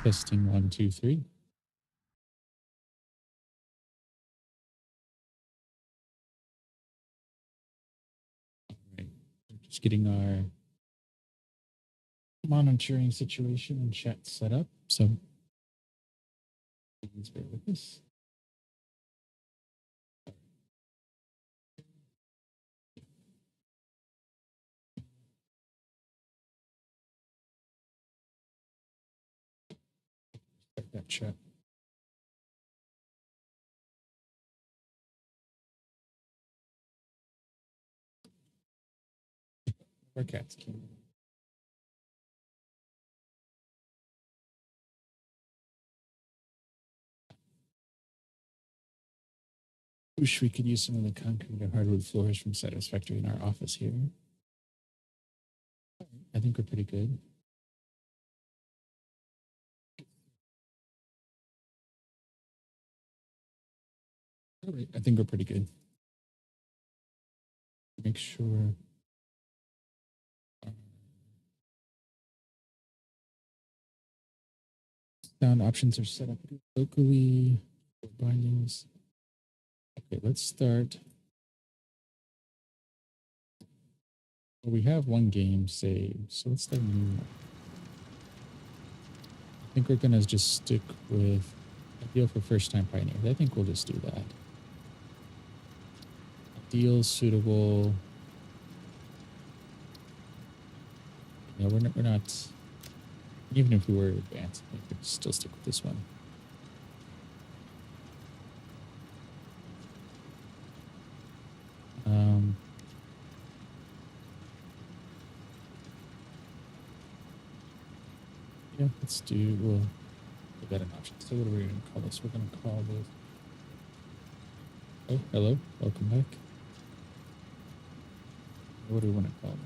Testing 1, 2, 3. All right. We're just getting our monitoring situation and chat set up. So please bear with us. Start that chat. Our cats came. Wish we could use some of the concrete or hardwood floors from Satisfactory in our office here. I think we're pretty good. All right, I think we're pretty good. Make sure sound options are set up locally. Bindings. Okay, let's start. Well, we have one game saved, so let's start a new one. I think we're gonna just stick with ideal for first-time pioneers. I think we'll just do that. Ideal, suitable. Yeah, we're not. Even if we were advanced, we could still stick with this one. Yeah, let's do. We'll give that an option. So what are we going to call this? We're going to call this. Oh, hello. Welcome back. What do we want to call this?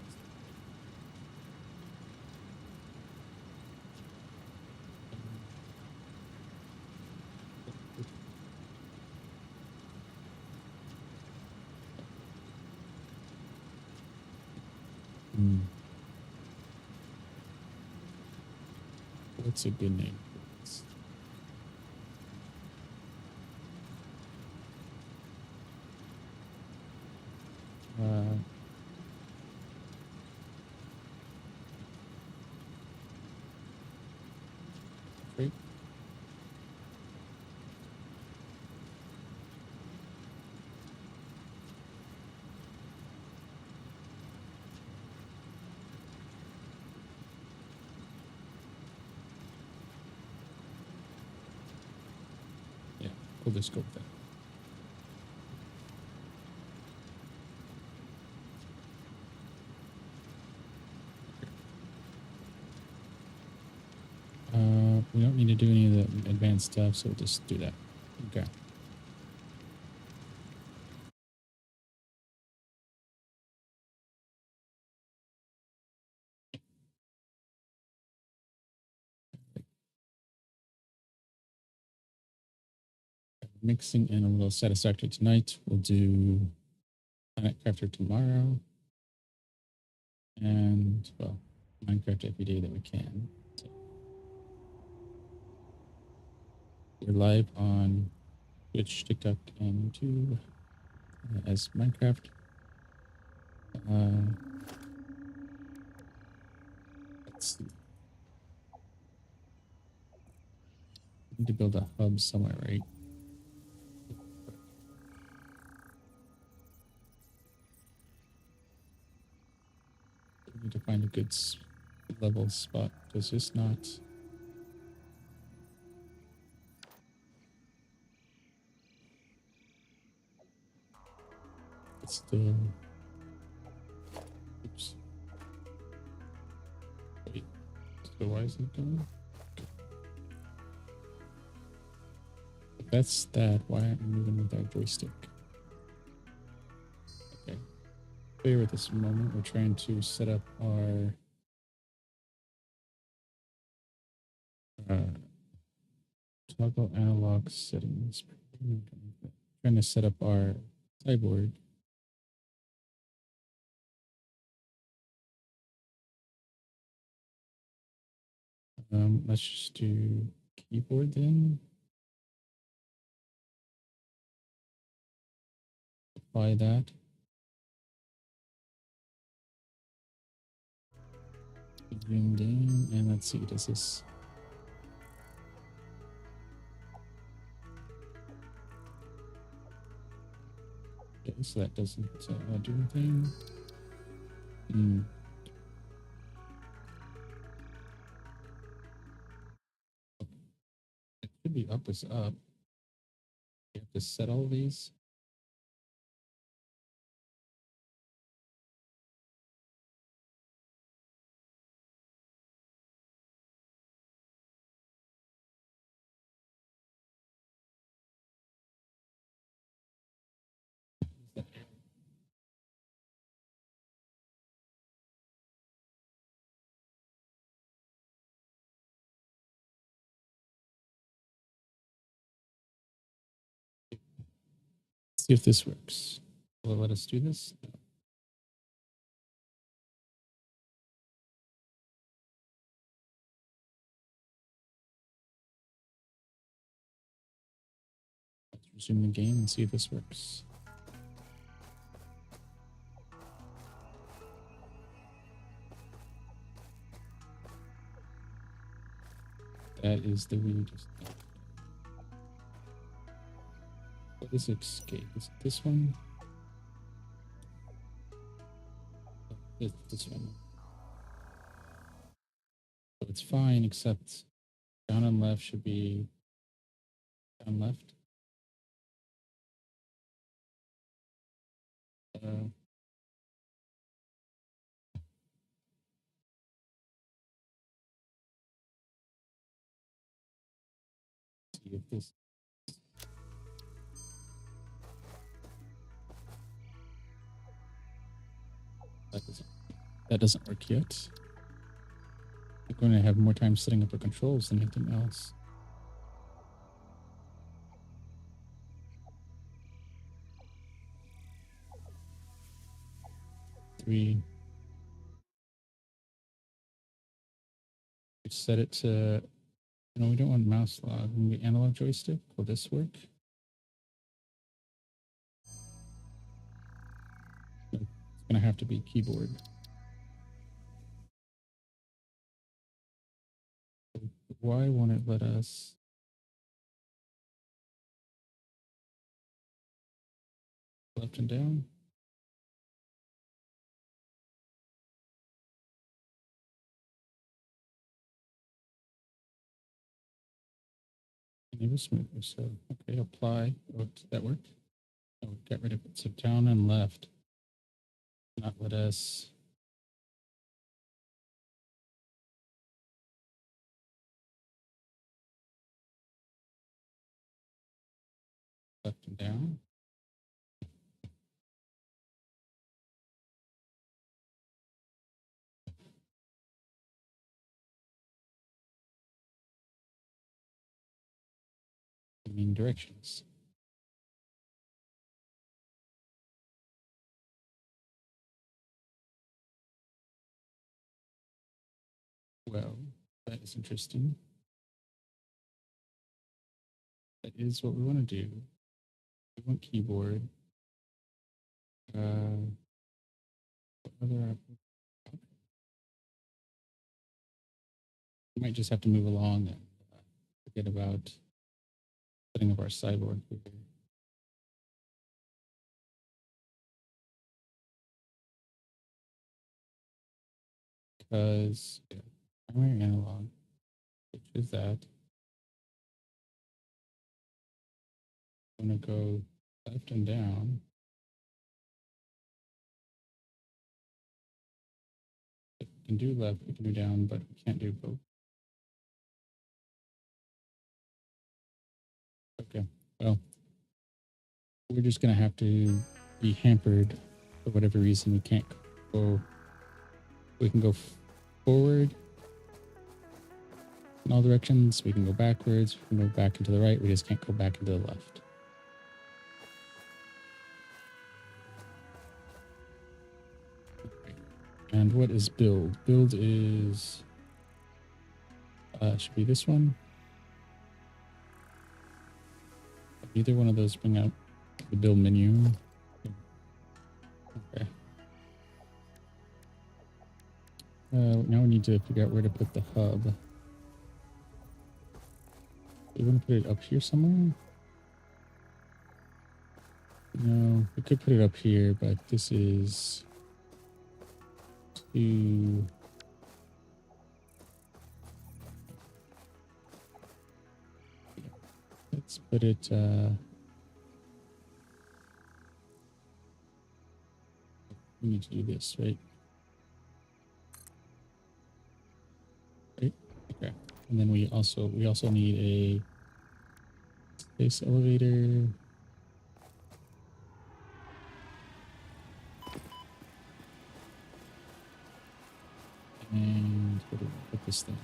What's a good name for this? Great. Yeah, we'll just go with that. We don't need to do any of the advanced stuff, so we'll just do that. Okay. Mixing in a little Satisfactory tonight. We'll do Planet Crafter tomorrow. And, well, Minecraft every day that we can. So we're live on Twitch, TikTok, and YouTube as Minecraft. Let's see. We need to build a hub somewhere, right? We need to find a good level spot. Does this not? It's still. Oops. Wait. So why is it going? That's that. Why aren't we moving with our joystick? Okay. Bear with us a moment. We're trying to set up our toggle analog settings. Trying to set up our cyborg. Let's just do keyboard then. Apply that. Zoomed in, and let's see, does this... Okay, so that doesn't do anything. It should be up is up. You have to set all these. See if this works. Will it let us do this? No. Let's resume the game and see if this works. That is the weirdest thing. What is escape? Is it this one? It's this one. So it's fine, except down and left should be down left. See if this... That doesn't work yet. We're going to have more time setting up our controls than anything else. We set it to... No, we don't want mouse log. We analog joystick. Will this work? No, it's going to have to be keyboard. Why won't it let us... Left and down? Enable smoother. So, okay, apply. Oh, did that work? Oh, get rid of it. So down and left. Not let us... Left and down. I mean directions. Well, that is interesting. That is what we want to do. We want keyboard. What other... We might just have to move along and forget about setting up our cyborg here. Because primary analog, which is that. I'm going to go left and down. We can do left, we can do down, but we can't do both. Okay, well, we're just going to have to be hampered for whatever reason. We can't go, we can go forward in all directions. We can go backwards. We can go back into the right. We just can't go back into the left. And what is build? Build is Should be this one. Either one of those bring up the build menu. Okay. Now we need to figure out where to put the hub. Do we want to put it up here somewhere? No, we could put it up here, but this is too... Let's put it... we need to do this, right? Right? Okay. And then we also need a space elevator. And where do we put this thing?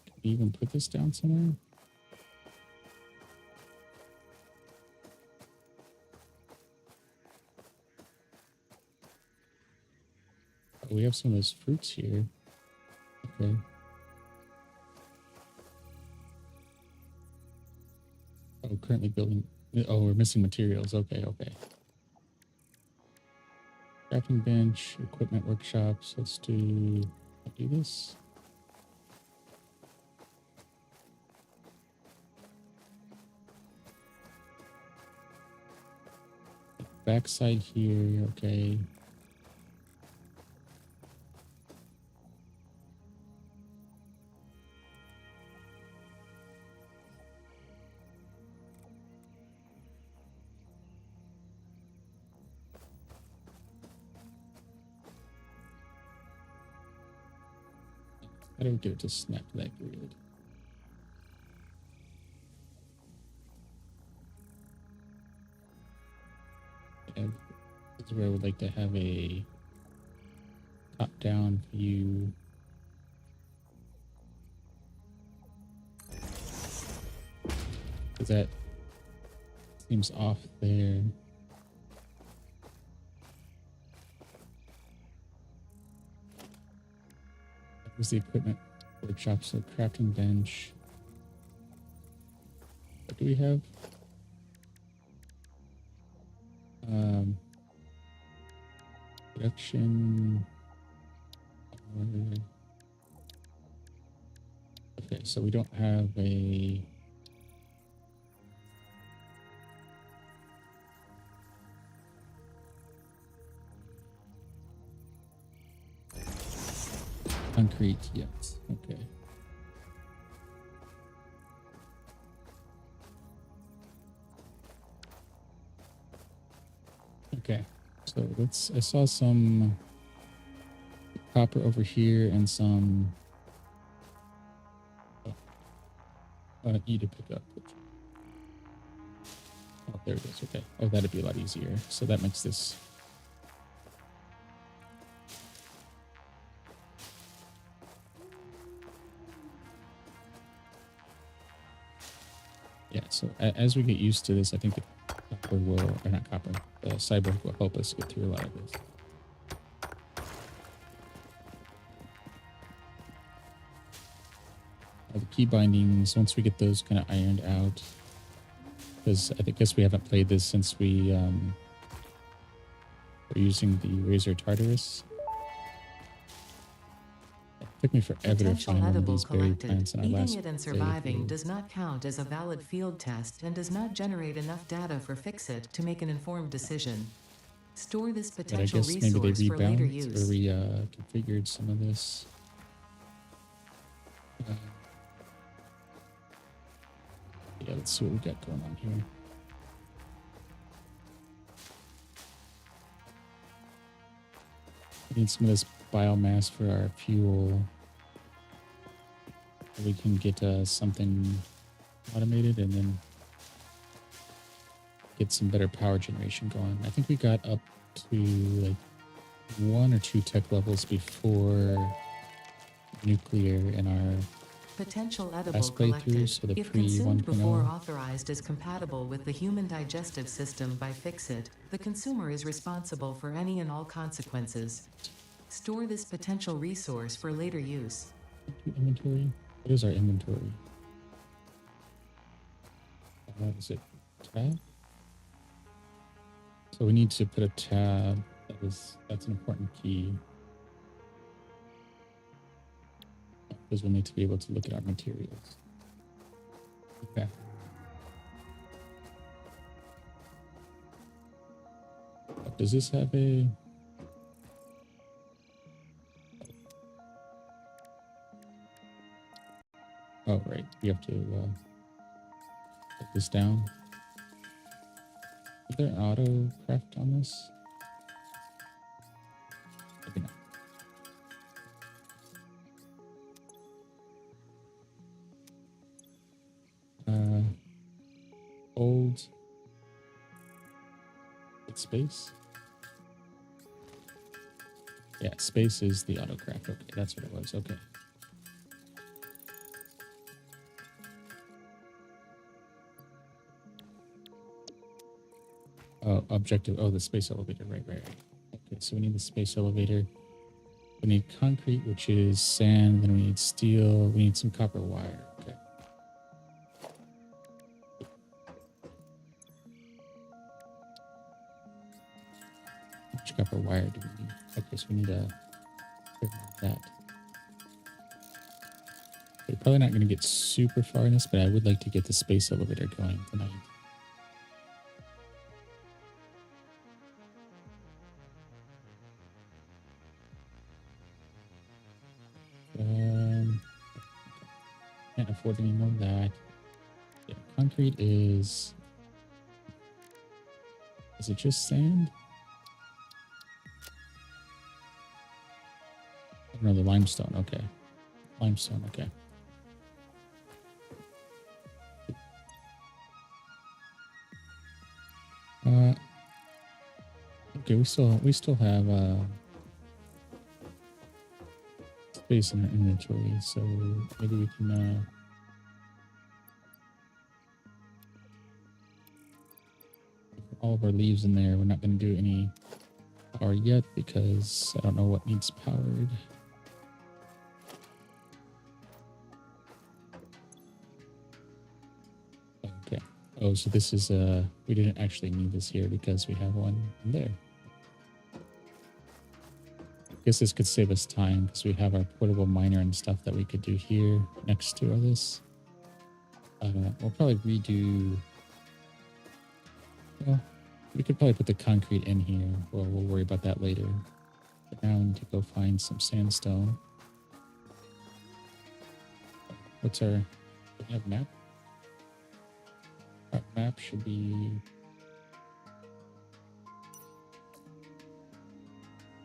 Can we even put this down somewhere? Oh, we have some of those fruits here. Okay. Oh, currently building. Oh, we're missing materials. Okay, okay. Crafting bench, equipment workshops. Let's do this. Backside here. Okay. How do we get it to snap to that grid? And this is where I would like to have a top-down view. Because that seems off there. Here's the equipment workshop, so crafting bench. What do we have? Production. Okay, so we don't have a... concrete yet. Okay. Okay, so I saw some copper over here and some E to pick up. Oh, there it is. Okay. Oh, that'd be a lot easier. So that makes this... Yeah, so as we get used to this, I think the copper will, or not copper, the cyborg will help us get through a lot of this. The key bindings, once we get those kind of ironed out, because I guess we haven't played this since we were using the Razor Tartarus. It took me forever to find one of these berry plants in our last Eating it and surviving does not count as a valid field test and does not generate enough data for Fixit to make an informed decision. Store this potential resource for later use. Or reconfigured some of this. Yeah, let's see what we got going on here. We need some of this biomass for our fuel. We can get something automated and then get some better power generation going. I think we got up to like 1 or 2 tech levels before nuclear in our Potential edible last playthrough, collected. so the If pre consumed before 1.0. authorized as compatible with the human digestive system by Fixit, the consumer is responsible for any and all consequences. Store this potential resource for later use. Inventory. What is our inventory? Is it tab? So we need to put a tab. That's an important key. Because we'll need to be able to look at our materials. Okay. Does this have a... Oh, right. We have to put this down. Is there auto craft on this? Maybe not. Hold. Hit space. Yeah, space is the auto craft. Okay, that's what it was. Okay. Oh, objective. Oh, the space elevator. Right. Okay, so we need the space elevator. We need concrete, which is sand. Then we need steel. We need some copper wire. Okay. How much copper wire do we need? Okay, so we need that. We're probably not going to get super far in this, but I would like to get the space elevator going tonight. Can't afford any more of that. Yeah, concrete is it just sand? I don't know, the limestone. Okay. Limestone. Okay. Okay, we still have space in our inventory, so maybe we can all of our leaves in there. We're not going to do any power yet because I don't know what needs powered. Okay. Oh, so this is we didn't actually need this here because we have one in there. Guess this could save us time because we have our portable miner and stuff that we could do here next to all this. We'll probably redo. Well, we could probably put the concrete in here. Well, we'll worry about that later. But now we need to go find some sandstone. What's our... Do we have a map? Our map should be...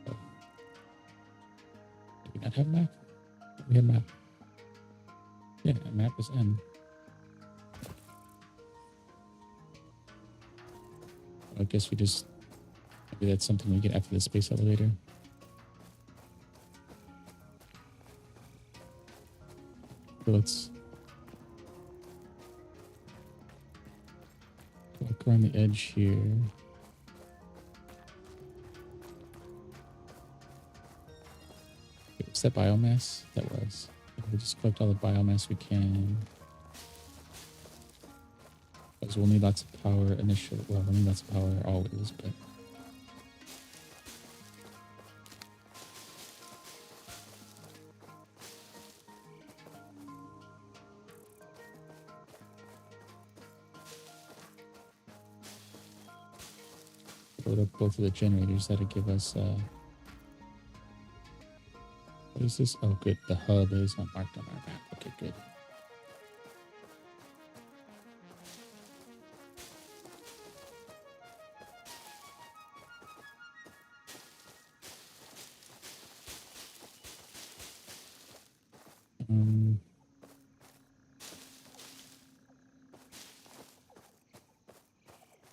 Oh. Do we not have a map? We have a map. Yeah, a map is N. I guess we just... Maybe that's something we get after the space elevator. So let's... walk around the edge here. What's that biomass? That was. We'll just collect all the biomass we can. Because we'll need lots of power initially. Well, we'll need lots of power always, but... Load up both of the generators. That'll give us... what is this? Oh, good. The hub is not marked on our map. Okay, good.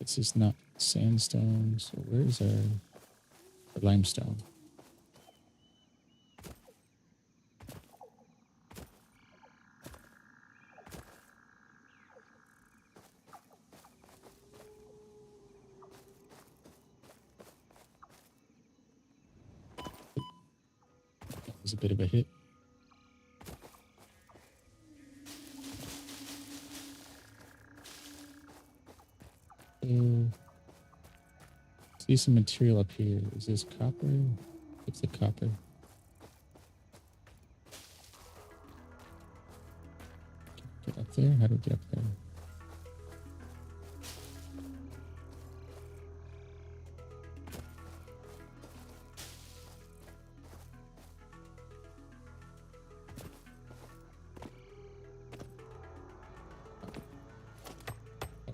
This is not sandstone, so where is our limestone? was a bit of a hit. So, see some material up here. Is this copper? It's the copper. Get up there? How do we get up there?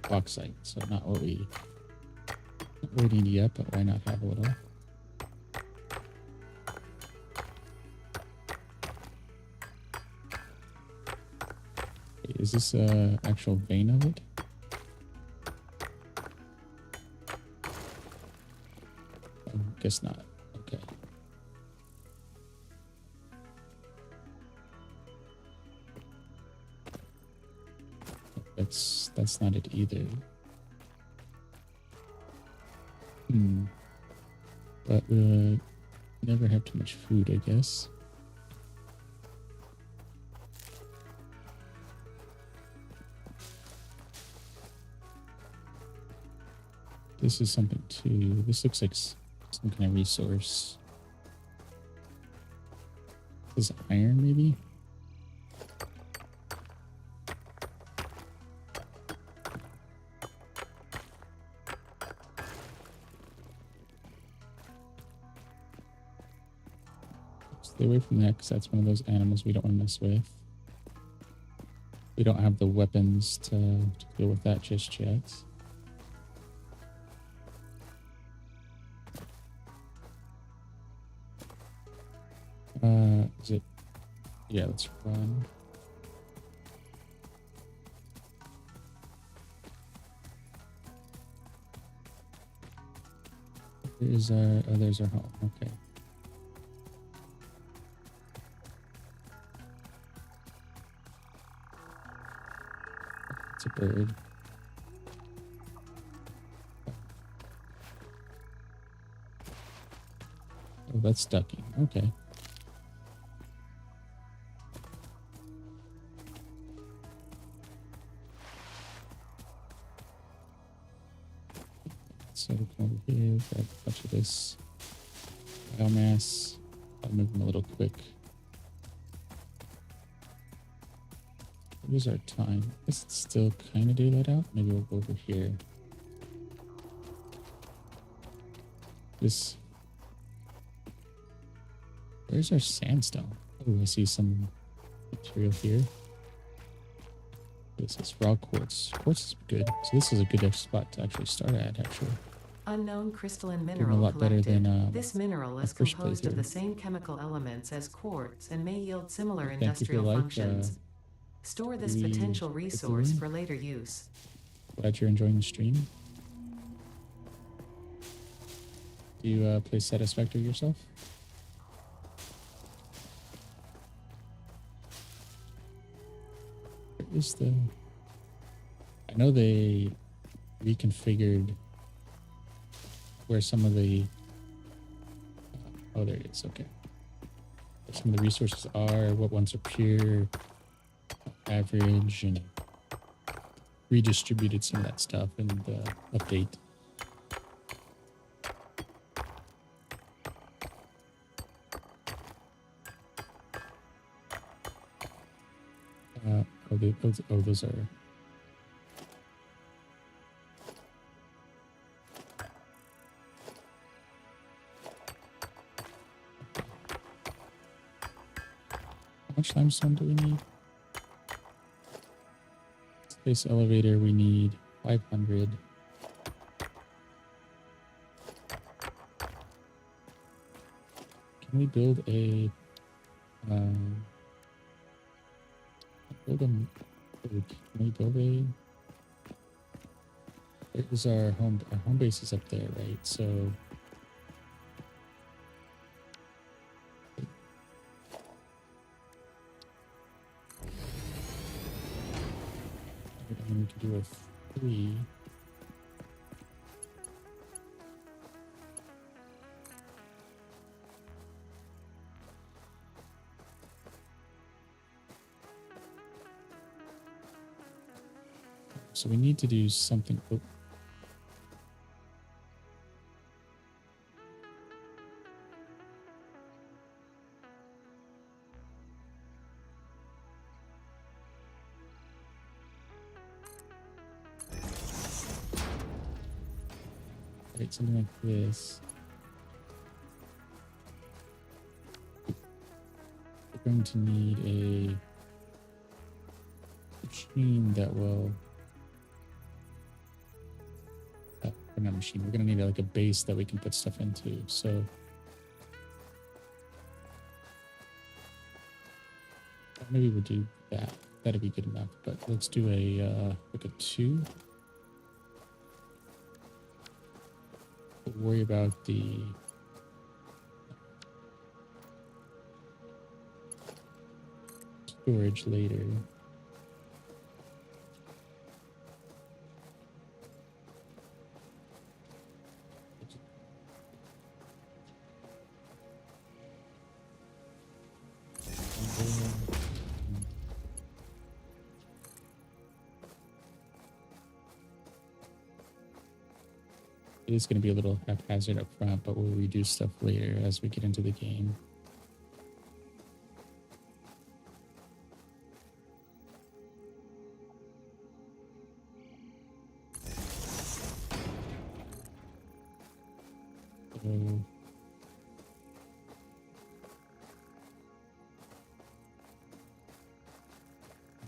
Bauxite, so not what we need yet, but why not have a little? Wait, is this a actual vein of it? Guess not. Okay. That's not it either. But we'll never have too much food, I guess. This is something too. This looks like some kind of resource. This is iron, maybe? Stay away from that because that's one of those animals we don't want to mess with. We don't have the weapons to deal with that just yet. Is it? Yeah, let's run. There's our, oh, there's our home. Okay. It's a bird. Oh, that's ducking. Okay. So we come over here, grab a bunch of this biomass. I'll move them a little quick. Here's our time. It's still kind of daylight out. Maybe we'll go over here. This. Where's our sandstone? Oh, I see some material here. This is raw quartz. Quartz is good. So this is a good spot to actually start at, actually. Unknown crystalline Doing mineral a lot better collected. than This mineral is first composed of playthrough. the same chemical elements as quartz and may yield similar Thank you if you industrial like, functions. Store this we potential get the resource room. for later use. Glad you're enjoying the stream. Do you play Satisfactory yourself? Where is the... I know they reconfigured where some of the... oh, there it is. Okay. Where some of the resources are, what ones are pure, average, and redistributed some of that stuff in the update. Those are... How much limestone do we need? Space elevator, we need 500. Can we build a... Can we build a... There's our home base is up there, right? So... And we can do a 3. so we need to do something. Oh. Right, something like this. We're going to need a machine that will, not a machine, we're going to need like a base that we can put stuff into. So maybe we'll do that. That'd be good enough, but let's do a like a 2. We'll worry about the storage later. It is going to be a little haphazard up front, but we'll redo stuff later as we get into the game.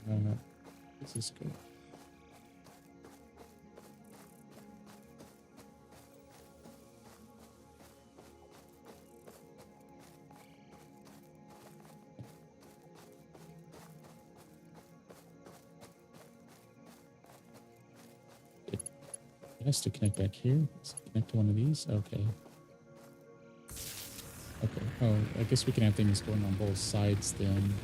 So, this is good. It has to connect back here. Let's connect to one of these. Okay. Okay. Oh, I guess we can have things going on both sides then.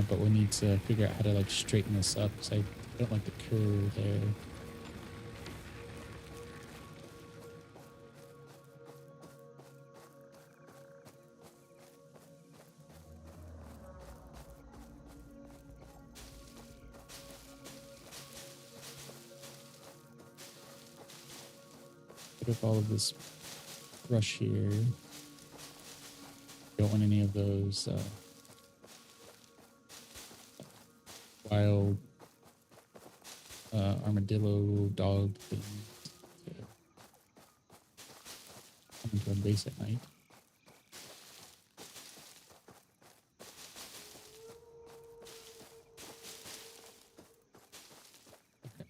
But we need to figure out how to like straighten this up because I don't like the curve there. Put up all of this brush here. Don't want any of those wild armadillo dog things to come into our base at night. Okay.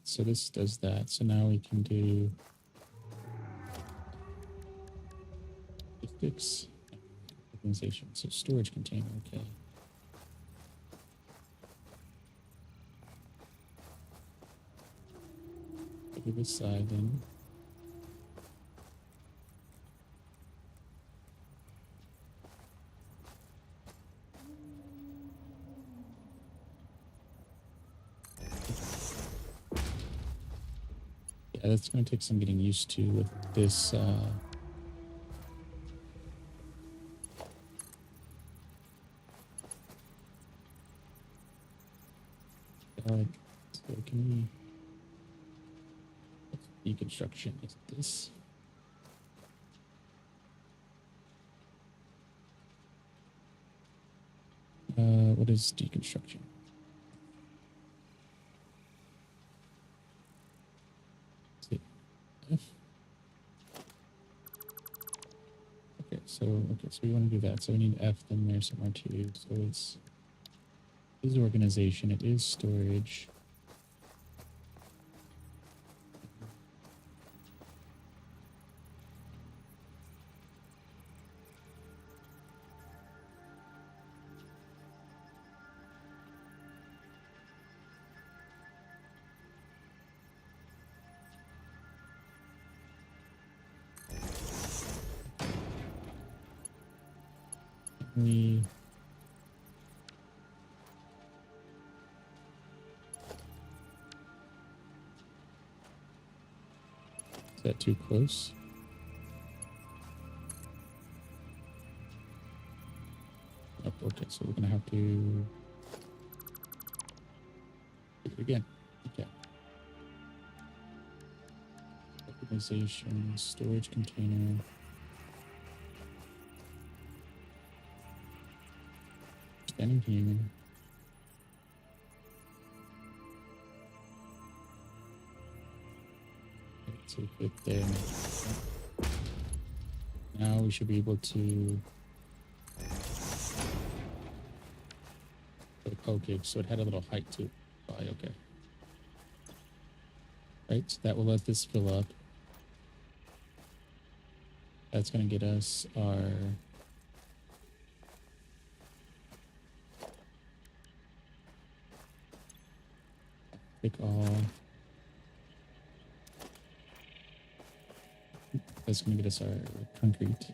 So this does that. So now we can do logistics organization. So storage container. Okay. Look at this side then. Yeah, that's going to take some getting used to with this. So can we deconstruction is this? What is deconstruction? Is it F? Okay, so we want to do that. So we need F in there somewhere too. So it is organization. It is storage. We is that too close? Nope, okay, so we're gonna have to again. Okay. Organization, storage container. Standing here. So click there. Now we should be able to. Okay, so it had a little height to it. Okay. Right, so that will let this fill up. That's going to get us our pick all. That's going to get us our concrete.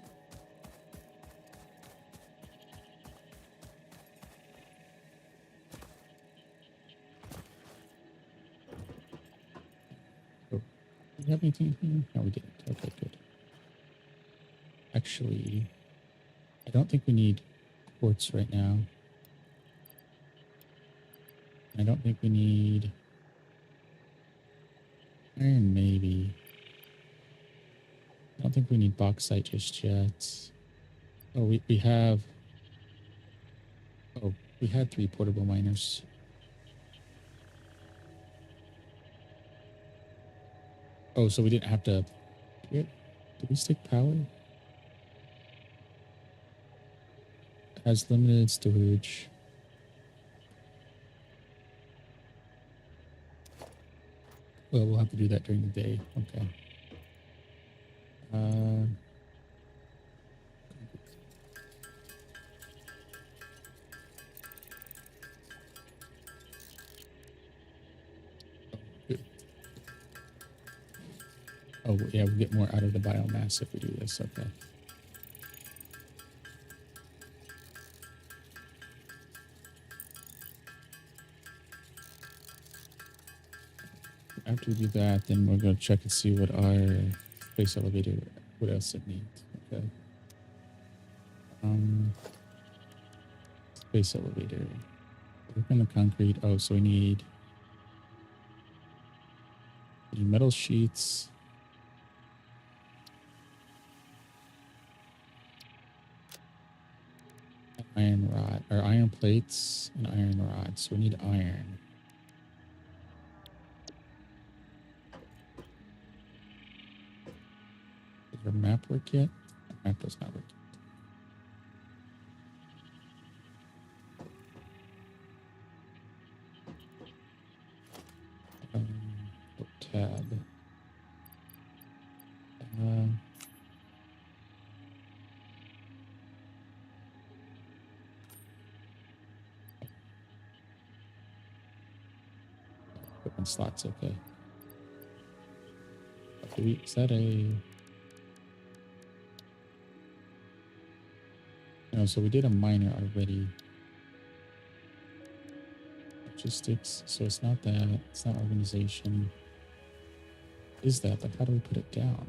Oh, do we have anything here? No, we didn't. Okay, good. Actually, I don't think we need quartz right now. I don't think we need iron, maybe. I don't think we need bauxite just yet. Oh, we have... Oh, we had 3 portable miners. Oh, so we didn't have to... Did we stick power? It has limited storage. Well, we'll have to do that during the day. Okay. Oh, good. Oh, yeah, we'll get more out of the biomass if we do this. Okay. After we do that, then we're going to check and see what our space elevator, what else it needs. Okay. Space elevator. Work on the concrete. Oh, so we need metal sheets. Iron rod, or iron plates and iron rods. So we need iron. Does our map work yet? Our map does not work. Tab. Equipment slots, okay. Is that a... No, so we did a miner already. Logistics, so it's not that. It's not organization. Is that? Like, how do we put it down?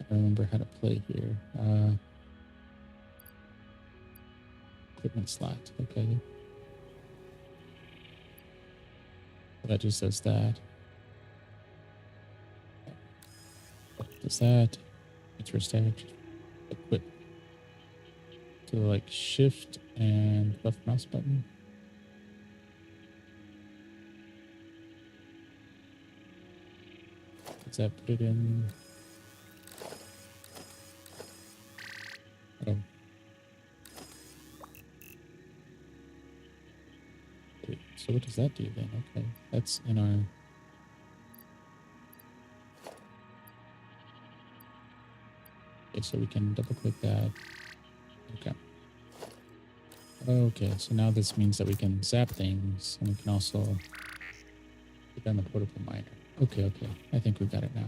I remember how to play here. Equipment slot, okay. That just does that. Does that. Transfer stack. Equip. So like shift and left mouse button. Does that put it in? Oh. Wait, so what does that do then? Okay, that's in our... Okay, so we can double click that. Okay. Okay, so now this means that we can zap things, and we can also put down the portable miner. Okay, I think we got it now.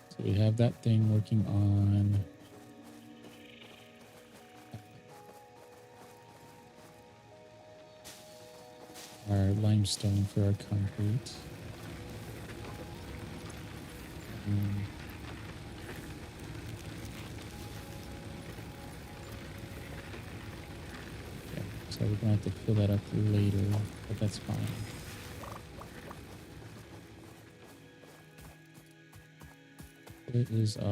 So we have that thing working on our limestone for our concrete. Um, yeah, so we're gonna have to fill that up later, but that's fine. Where is our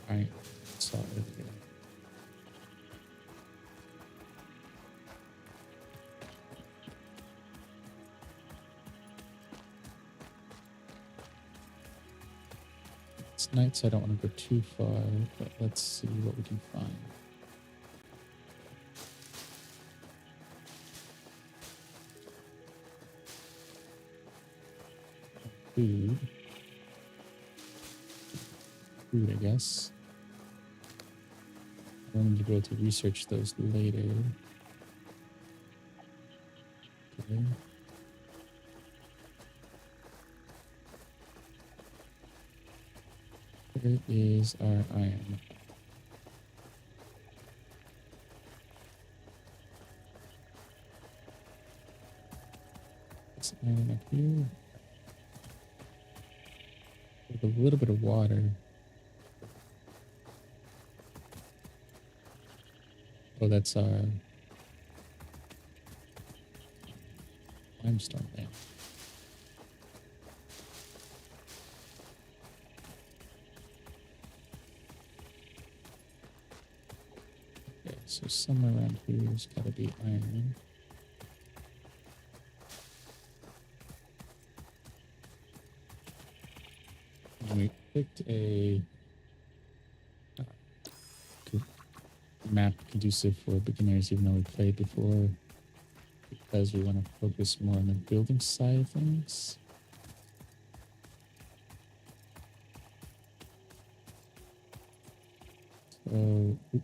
iron saw over here? It's night, so I don't want to go too far, but let's see what we can find. Food. Food, I guess. I wanted to be able to research those later. Okay. Where is our iron? This iron up here. With a little bit of water. Oh, that's our limestone lamp. Okay, so somewhere around here has got to be iron. And we picked a map conducive for beginners, even though we played before, because we want to focus more on the building side of things. So, okay.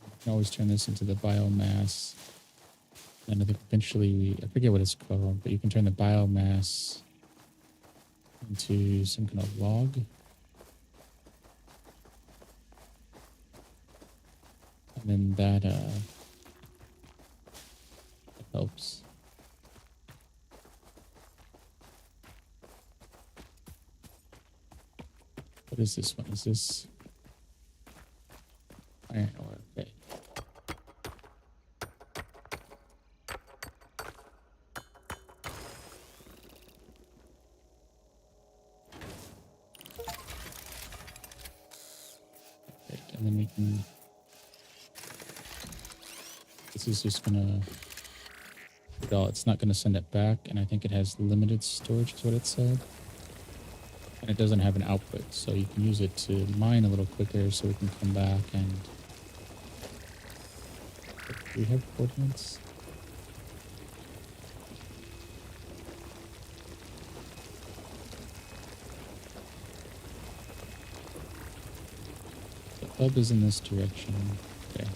You can always turn this into the biomass. And I think eventually, I forget what it's called, but you can turn the biomass into some kind of log. And then that helps. What is this one? Is this iron ore? Okay. Right, and then we can. This is just gonna. Well, it's not gonna send it back, and I think it has limited storage, is what it said. And it doesn't have an output, so you can use it to mine a little quicker, so we can come back and. Do we have coordinates? The hub is in this direction. Okay.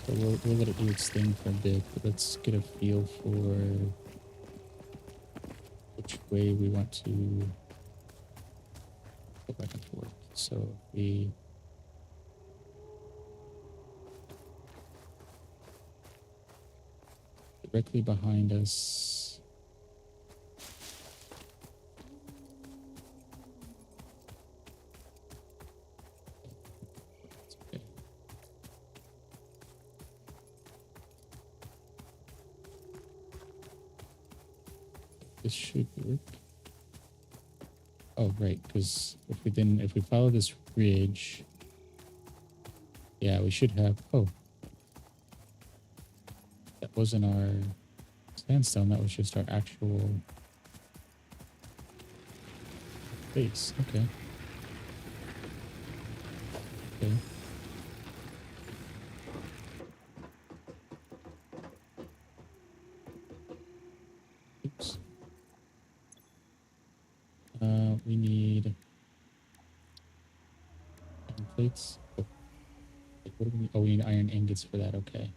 So we'll let it do its thing for a bit, but let's get a feel for which way we want to go back and forth. So we directly behind us. Okay. This should work. Oh, right, because if we follow this ridge, yeah, we should have, oh, that wasn't our sandstone, that was just our actual base. Okay. Okay. Oops. plates. Oh, wait, what do we need? Oh, we need iron ingots for that. Okay.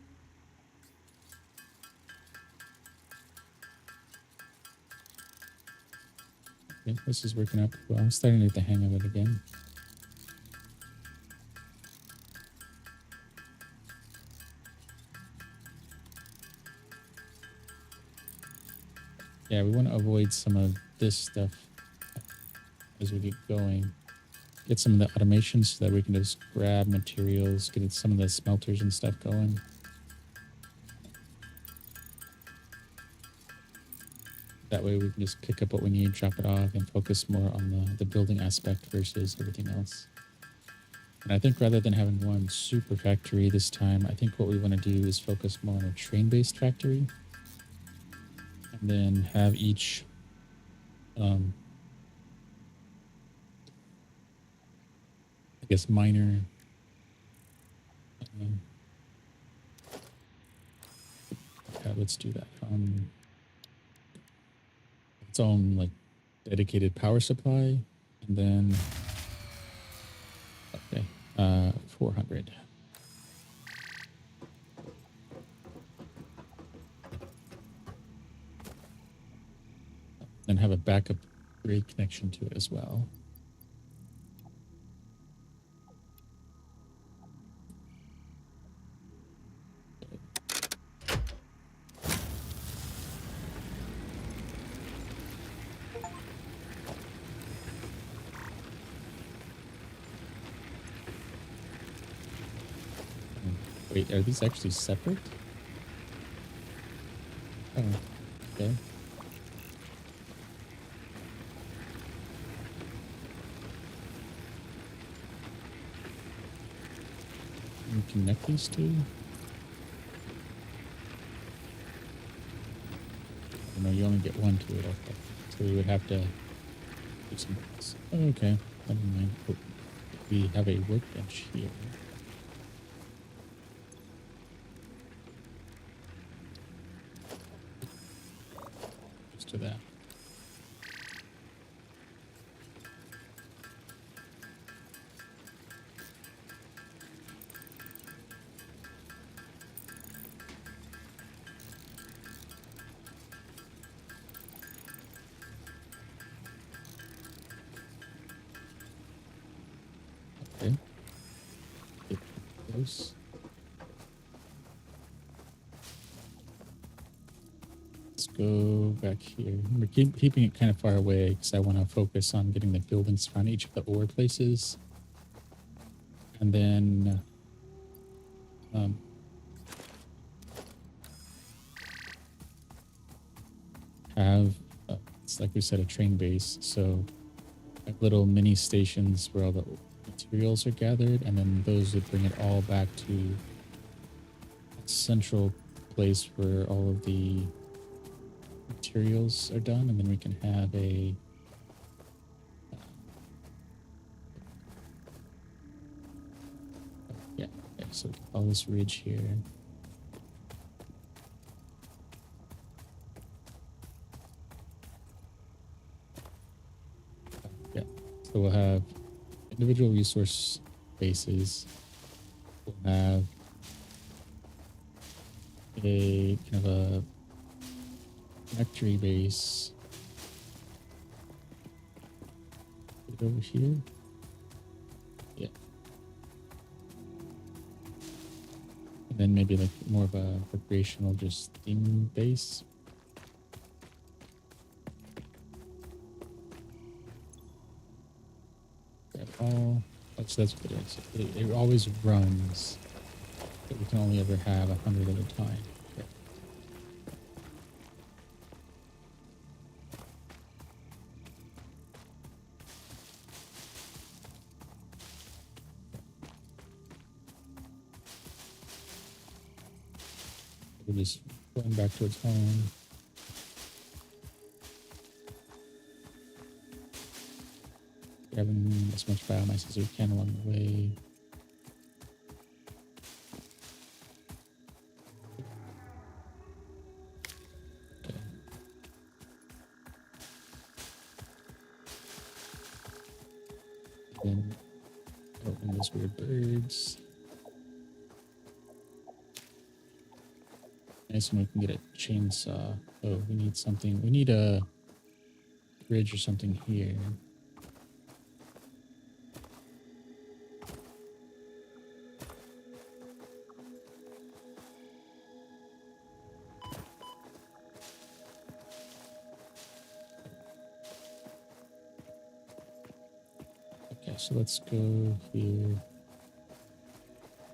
Okay, this is working out pretty well. I'm starting to get the hang of it again. Yeah, we want to avoid some of this stuff as we get going. Get some of the automation so that we can just grab materials, get some of the smelters and stuff going. That way we can just pick up what we need, drop it off, and focus more on the building aspect versus everything else. And I think rather than having one super factory this time, I think what we want to do is focus more on a train-based factory. And then have each I guess minor yeah, let's do that. Its own like dedicated power supply, and then okay, 400. Then have a backup grid connection to it as well. Wait, are these actually separate? Oh, okay. Can you connect these two? Oh, no, you only get one to it. Okay. So we would have to do some. Oh, okay, never mind. Oh, we have a workbench here. Just to that. Okay. Get close. Let's go back here. We're keeping it kind of far away because I want to focus on getting the buildings around each of the ore places. And then have, it's like we said, a train base. So like little mini stations where all the materials are gathered, and then those would bring it all back to a central place where all of the materials are done, and then we can have a yeah, okay, so all this ridge here. Yeah, so we'll have individual resource bases. We'll have a kind of a factory base right over here. Yeah. And then maybe like more of a recreational just theme base. Grab all. Oh, so that's what it is. It always runs, but we can only ever have 100 at a time. Okay. We're just going back towards home. Grabbing as much biomass as we can along the way. Okay. Then Oh, and those weird birds. Nice when we can get a chainsaw. Oh, we need something. We need a bridge or something here. Okay, so let's go here.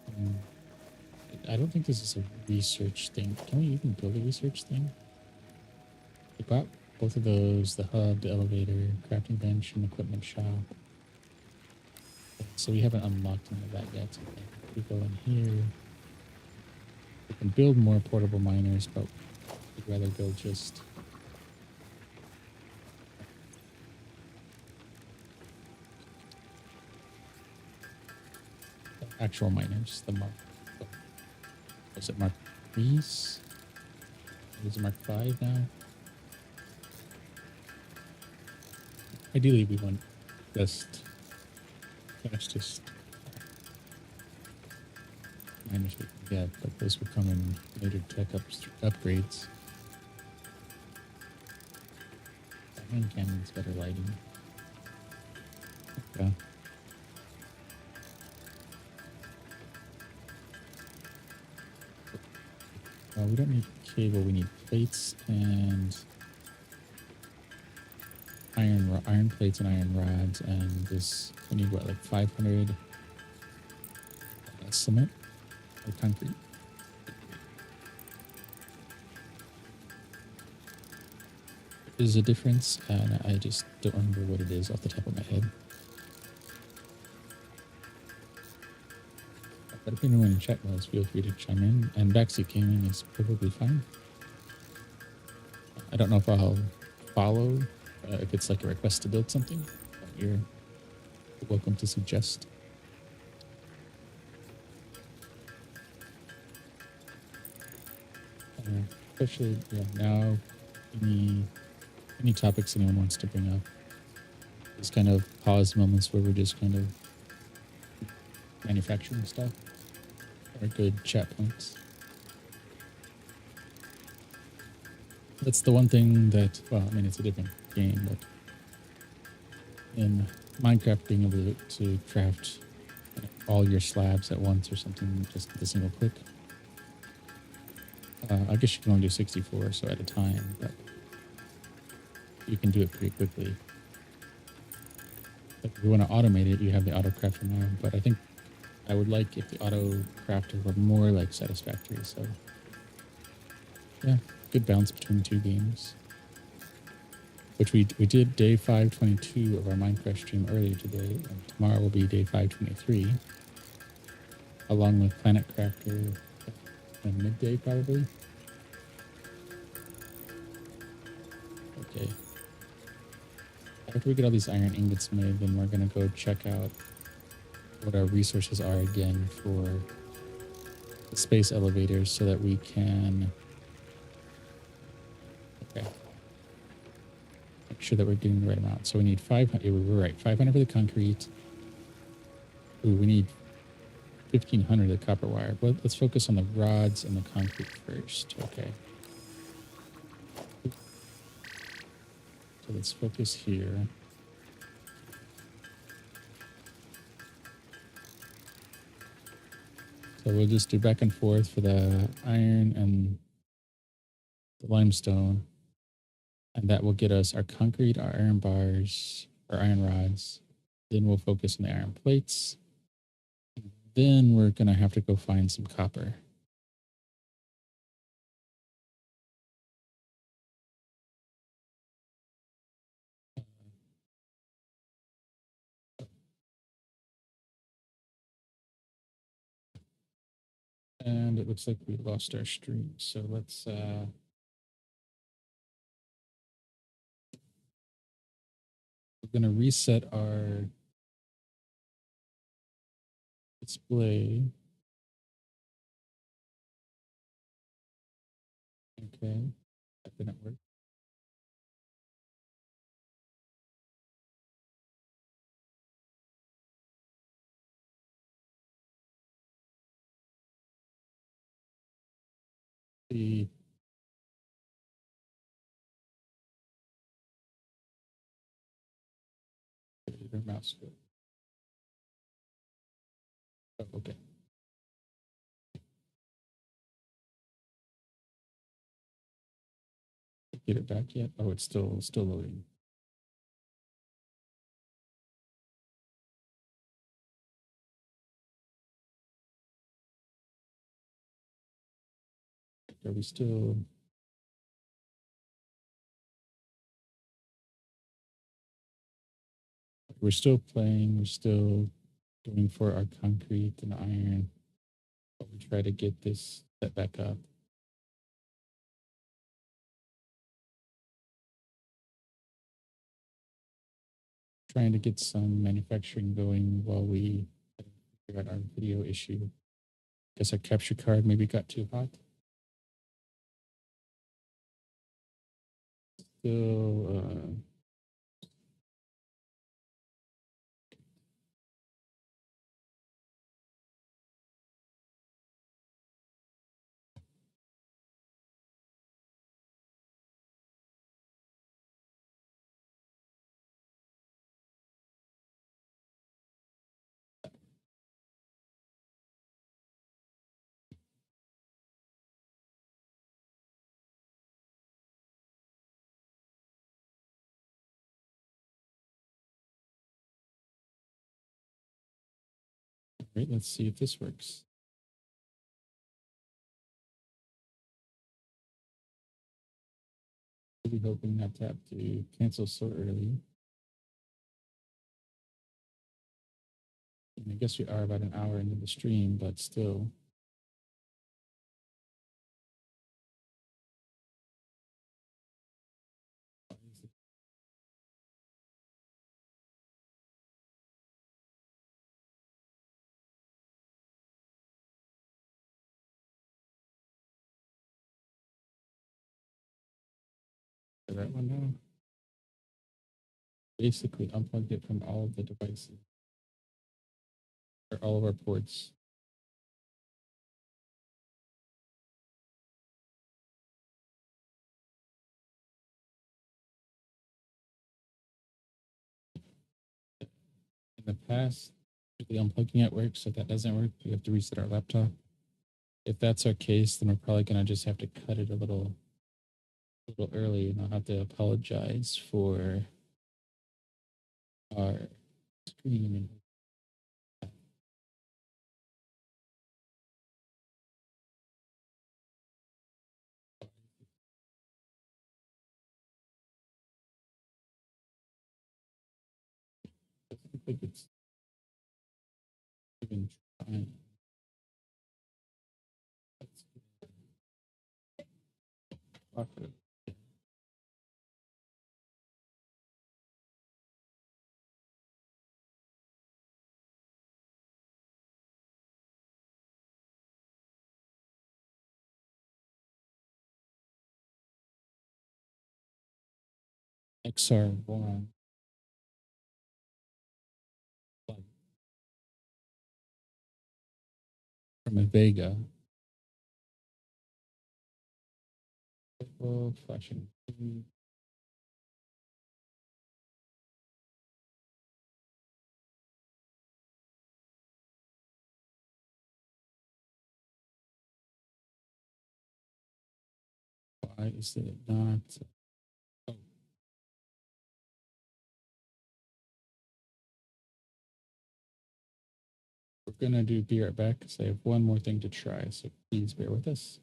Um, I don't think this is a research thing. Can we even build a research thing? We bought both of those, the hub, the elevator, crafting bench, and equipment shop. So we haven't unlocked any of that yet. Okay, we go in here. We can build more portable miners, but we'd rather build just the actual miners, the Mark. Was it Mark 3s? Is it Mark 5 now? Ideally, we want just fastest miners we can get, but those will come in later tech upgrades. The hand cannon's better lighting. Okay. We don't need cable. We need plates and iron plates and iron rods, and this we need what, like 500 cement or concrete. There's a difference, and I just don't remember what it is off the top of my head. But if anyone in chat knows, feel free to chime in. And backseat gaming is perfectly fine. I don't know if I'll follow if it's like a request to build something. You're welcome to suggest. Especially now, any topics anyone wants to bring up. These kind of pause moments where we're just kind of manufacturing stuff are good chat points. That's the one thing that, well, I mean, it's a different game, but in Minecraft, being able to craft all your slabs at once or something just with a single click. I guess you can only do 64 so at a time, but you can do it pretty quickly. If you want to automate it, you have the auto crafter now, but I think I would like if the auto crafter were more like Satisfactory. So yeah, good balance between the two games. Which we did day 522 of our Minecraft stream earlier today, and tomorrow will be day 523, along with Planet Crafter at midday probably. Okay. After we get all these iron ingots made, then we're gonna go check out what our resources are again for the space elevators so that we can make sure that we're getting the right amount. So we need 500. We were right, 500 for the concrete. Ooh, we need 1,500 of the copper wire. But let's focus on the rods and the concrete first. Okay. So let's focus here. So we'll just do back and forth for the iron and the limestone. And that will get us our concrete, our iron bars, our iron rods. Then we'll focus on the iron plates. Then we're going to have to go find some copper. And it looks like we lost our stream. So let's we're going to reset our display. Okay, that didn't work. The mouse go. Oh, okay. Get it back yet? Oh, it's still loading. Are we still? We're still playing. We're still going for our concrete and iron. But we try to get this set back up. Trying to get some manufacturing going while we figure out our video issue. Guess our capture card maybe got too hot. Still, right, let's see if this works. Really hoping not to have to cancel so early. And I guess we are about an hour into the stream, but still. That one now. Basically unplugged it from all of the devices or all of our ports. In the past, the unplugging at work, so if that doesn't work, we have to reset our laptop. If that's our case, then we're probably gonna just have to cut it a little early, and I'll have to apologize for our screen. I think it's even trying. Awkward. XR1 from a Vega. Flashing. Why is it not? Oh. We're gonna be right back because I have one more thing to try, so please bear with us.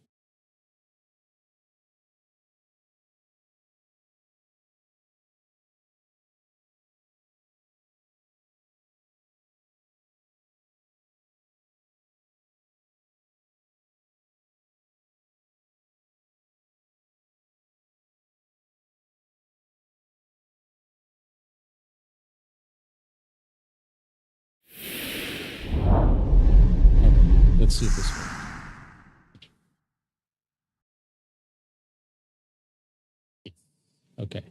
Okay, let's see if this works. Okay.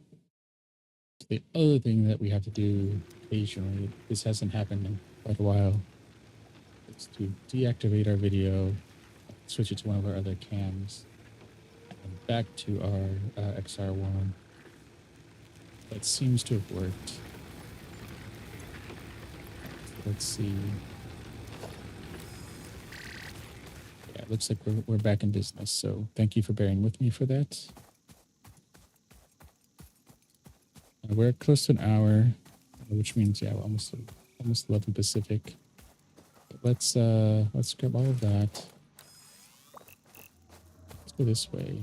So the other thing that we have to do occasionally, this hasn't happened in quite a while, is to deactivate our video, switch it to one of our other cams. And back to our XR1. That seems to have worked. Let's see. Yeah, it looks like we're back in business. So thank you for bearing with me for that. We're close to an hour, which means yeah, almost 11 Pacific. But let's grab all of that. Let's go this way.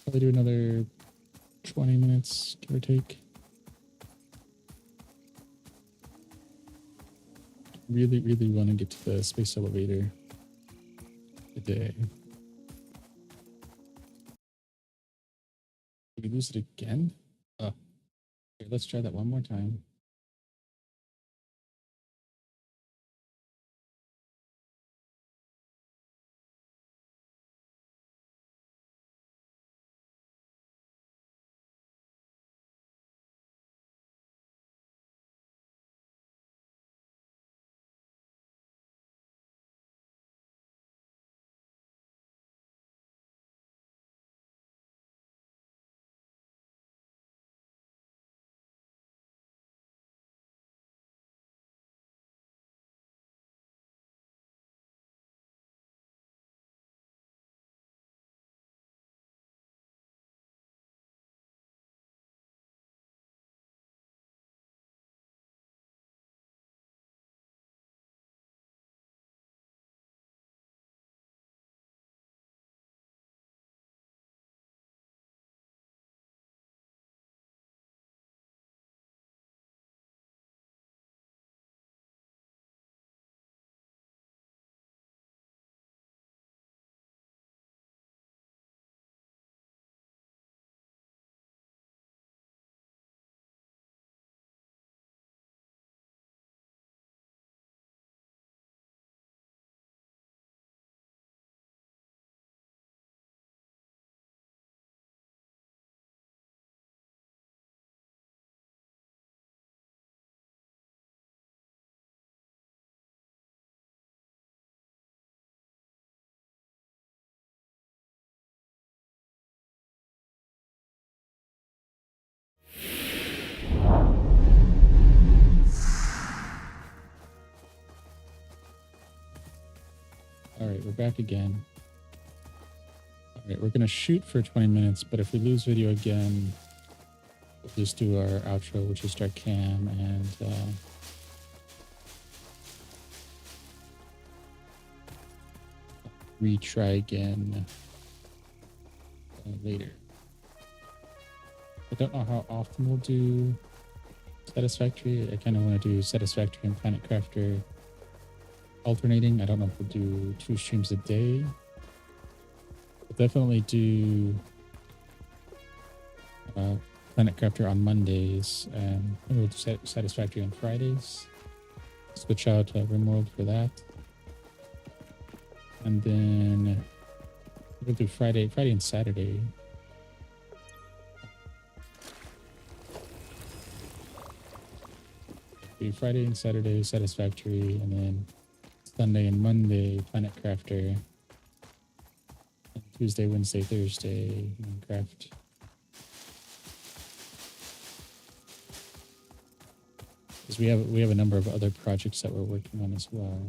Probably do another 20 minutes, give or take. Really, really want to get to the space elevator today. Did we lose it again? Oh, okay, let's try that one more time. All right, we're back again. All right, we're going to shoot for 20 minutes, but if we lose video again, we'll just do our outro, which is start cam, and retry again later. I don't know how often we'll do Satisfactory. I kind of want to do Satisfactory and Planet Crafter alternating. I don't know if we'll do 2 streams a day. We'll definitely do Planet Crafter on Mondays, and we'll do Satisfactory on Fridays. Switch out RimWorld for that. And then we'll do Friday and Saturday. Do Friday and Saturday Satisfactory, and then Sunday and Monday Planet Crafter, and Tuesday, Wednesday, Thursday Minecraft. Because we have a number of other projects that we're working on as well.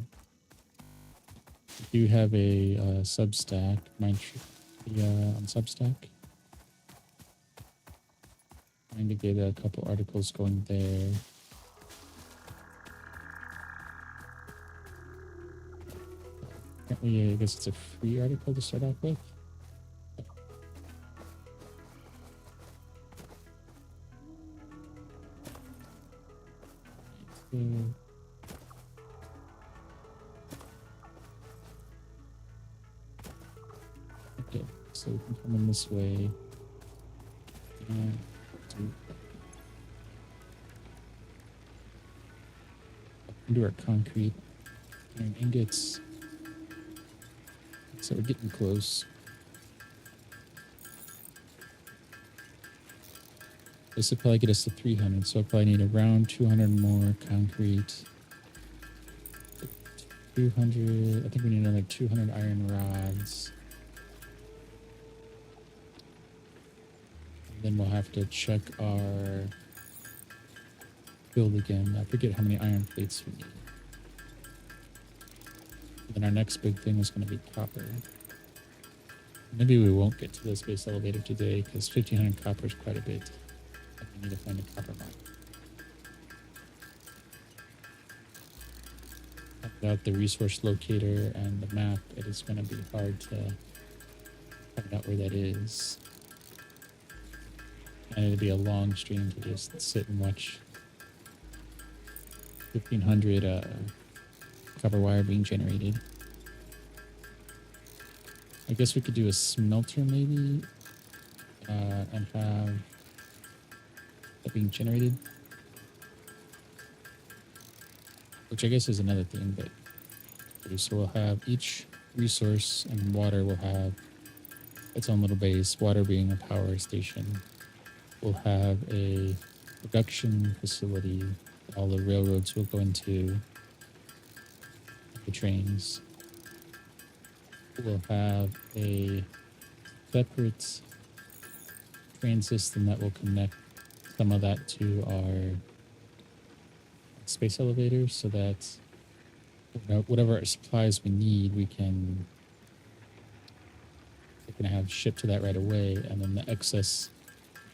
We do have a Substack, on Substack. Trying to get a couple articles going there. I guess it's a free article to start off with. Okay, so we can come in this way. And do our concrete and ingots. So we're getting close. This will probably get us to 300, so I'll probably need around 200 more concrete. 200. I think we need another 200 iron rods. And then we'll have to check our build again. I forget how many iron plates we need. And then our next big thing is going to be copper. Maybe we won't get to the space elevator today because 1500 copper is quite a bit. We need to find a copper mine. Without the resource locator and the map, it is going to be hard to find out where that is. And it'd be a long stream to just sit and watch 1500 copper wire being generated. I guess we could do a smelter maybe and have that being generated. Which I guess is another thing, but okay, so we'll have each resource and water will have its own little base, water being a power station. We'll have a production facility. All the railroads will go into the trains. We'll have a separate train system that will connect some of that to our space elevators so that whatever supplies we need, we can have shipped to that right away, and then the excess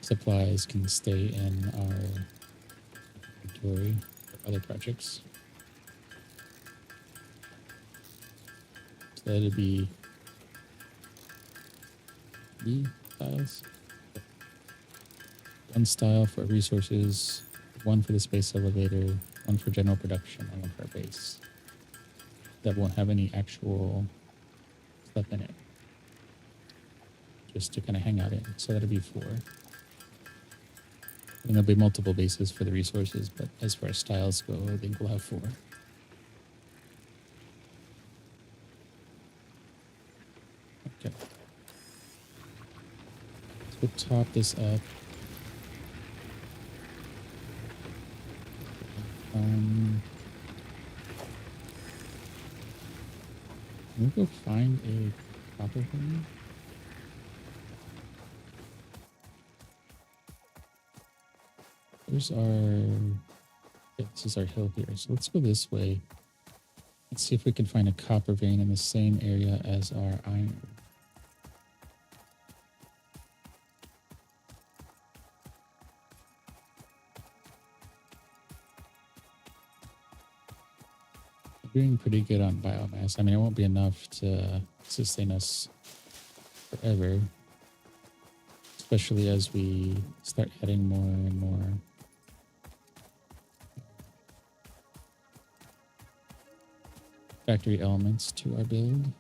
supplies can stay in our inventory for other projects. So that'd be 3 styles. 1 style for resources, 1 for the space elevator, 1 for general production, and 1 for our base. That won't have any actual stuff in it. Just to kind of hang out in. So that'll be 4. And there'll be multiple bases for the resources, but as far as styles go, I think we'll have 4. Okay. So we'll top this up. Can we go find a copper thing? There's our... Yeah, this is our hill here. So let's go this way. Let's see if we can find a copper vein in the same area as our iron. Doing pretty good on biomass. I mean, it won't be enough to sustain us forever, especially as we start adding more and more factory elements to our build.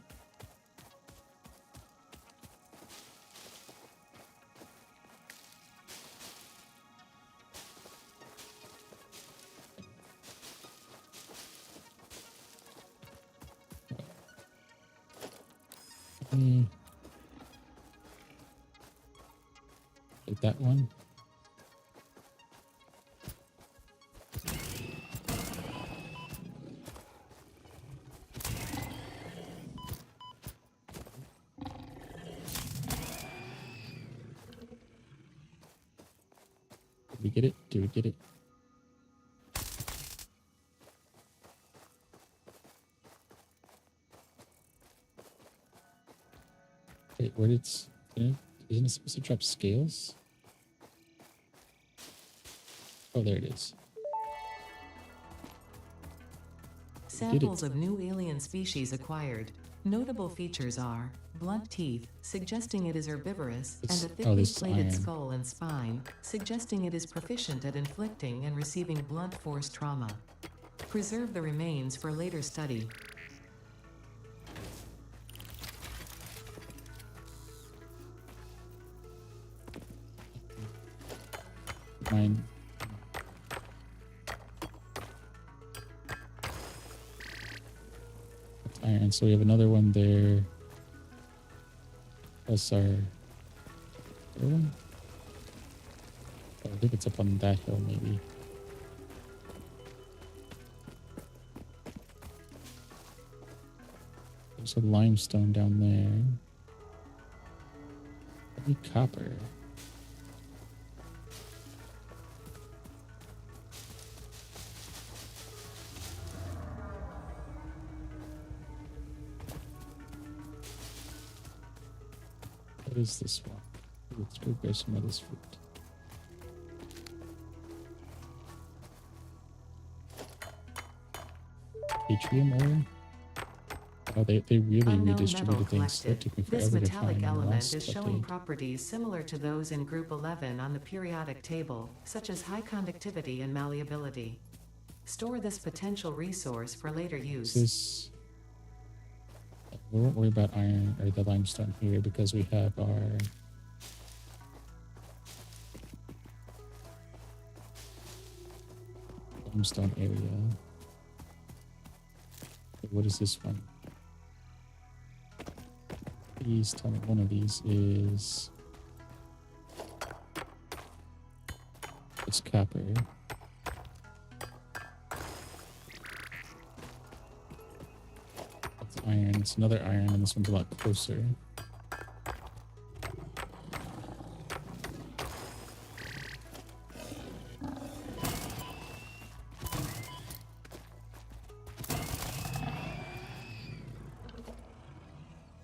Take that one. Did we get it? Did we get it? Wait, where did it? Isn't it supposed to drop scales? Oh, there it is. Samples of new alien species acquired. Notable features are blunt teeth, suggesting it is herbivorous, and a thickly plated skull and spine, suggesting it is proficient at inflicting and receiving blunt force trauma. Preserve the remains for later study. Mine. That's iron. So we have another one there. Plus our other one. Oh, I think it's up on that hill, maybe. There's a limestone down there. Maybe copper. What is this one? Let's go grab some of this fruit. Atrium ore? Oh, they really Unknown redistributed metal things. That collected. took me This forever to metallic find in the element last is showing update. properties similar to those in Group 11 on the periodic table, such as high conductivity and malleability. Store this potential resource for later use. This, we won't worry about iron or the limestone here because we have our limestone area. What is this one? Please tell me one of these is... It's copper. That's iron. It's another iron, and this one's a lot closer.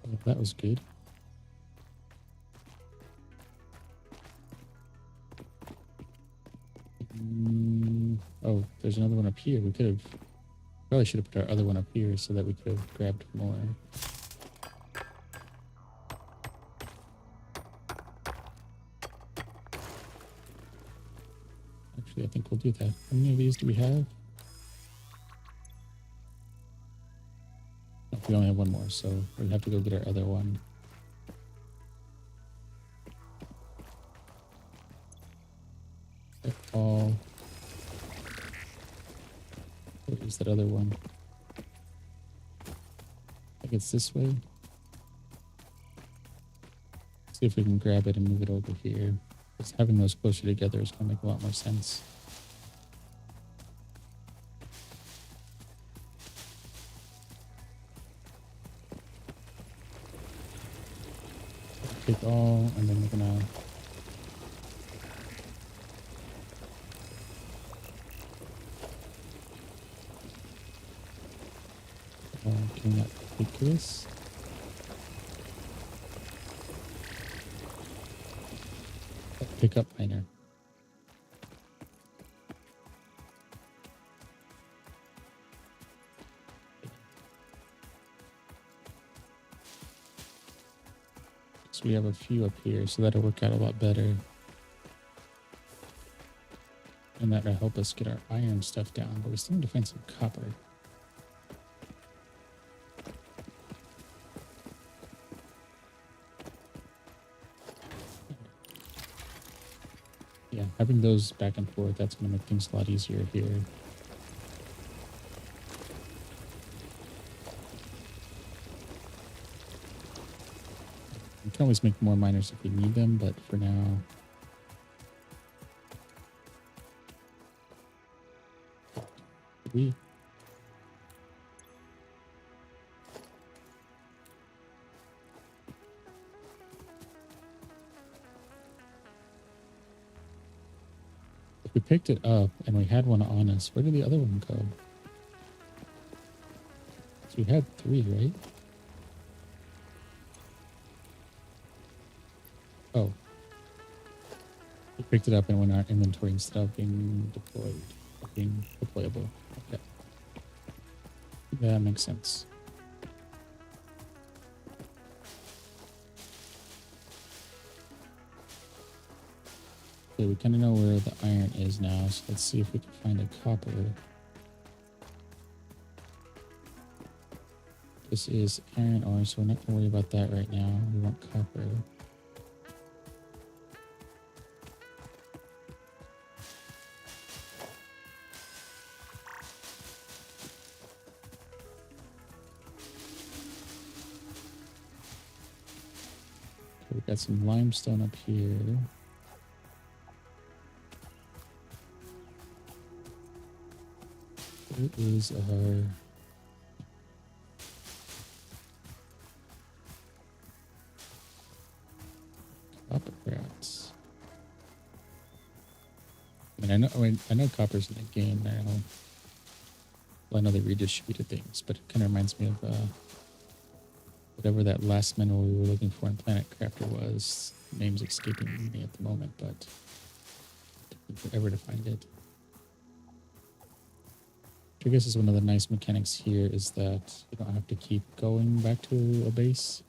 Oh, that was good. Oh, there's another one up here. We could have... Probably should have put our other one up here so that we could have grabbed more. Actually, I think we'll do that. How many of these do we have? No, we only have one more, so we'll have to go get our other one. All. Where is that other one? I think it's this way. See if we can grab it and move it over here. Because having those closer together is going to make a lot more sense. Take all, and then we're going to... Can we not take this? Pick up miner. So we have a few up here, so that'll work out a lot better. And that'll help us get our iron stuff down, but we still need to find some copper. Yeah, having those back and forth, that's going to make things a lot easier here. We can always make more miners if we need them, but for now... If we picked it up and we had one on us, where did the other one go? So we had 3, right? Oh. We picked it up and went in our inventory instead of being deployed. Being deployable. Okay. That makes sense. Okay, we kind of know where the iron is now, so let's see if we can find a copper. This is iron ore, so we're not going to worry about that right now. We want copper. Okay, we've got some limestone up here. Where is our... I know copper's in the game now. Well, I know they redistributed things, but it kind of reminds me of whatever that last mineral we were looking for in Planet Crafter was. Name's escaping me at the moment, but it took me forever to find it. Which I guess is one of the nice mechanics here is that you don't have to keep going back to a base.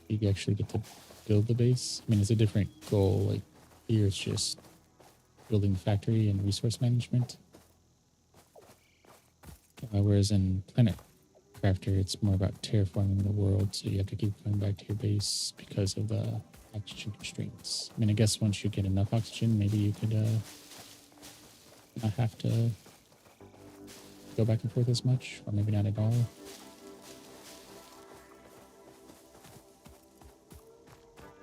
You actually get to build the base. I mean, it's a different goal. Like here, it's just building the factory and resource management. Whereas in Planet Crafter, it's more about terraforming the world, so you have to keep going back to your base because of the oxygen constraints. I mean, I guess once you get enough oxygen, maybe you could not have to go back and forth as much, or maybe not at all.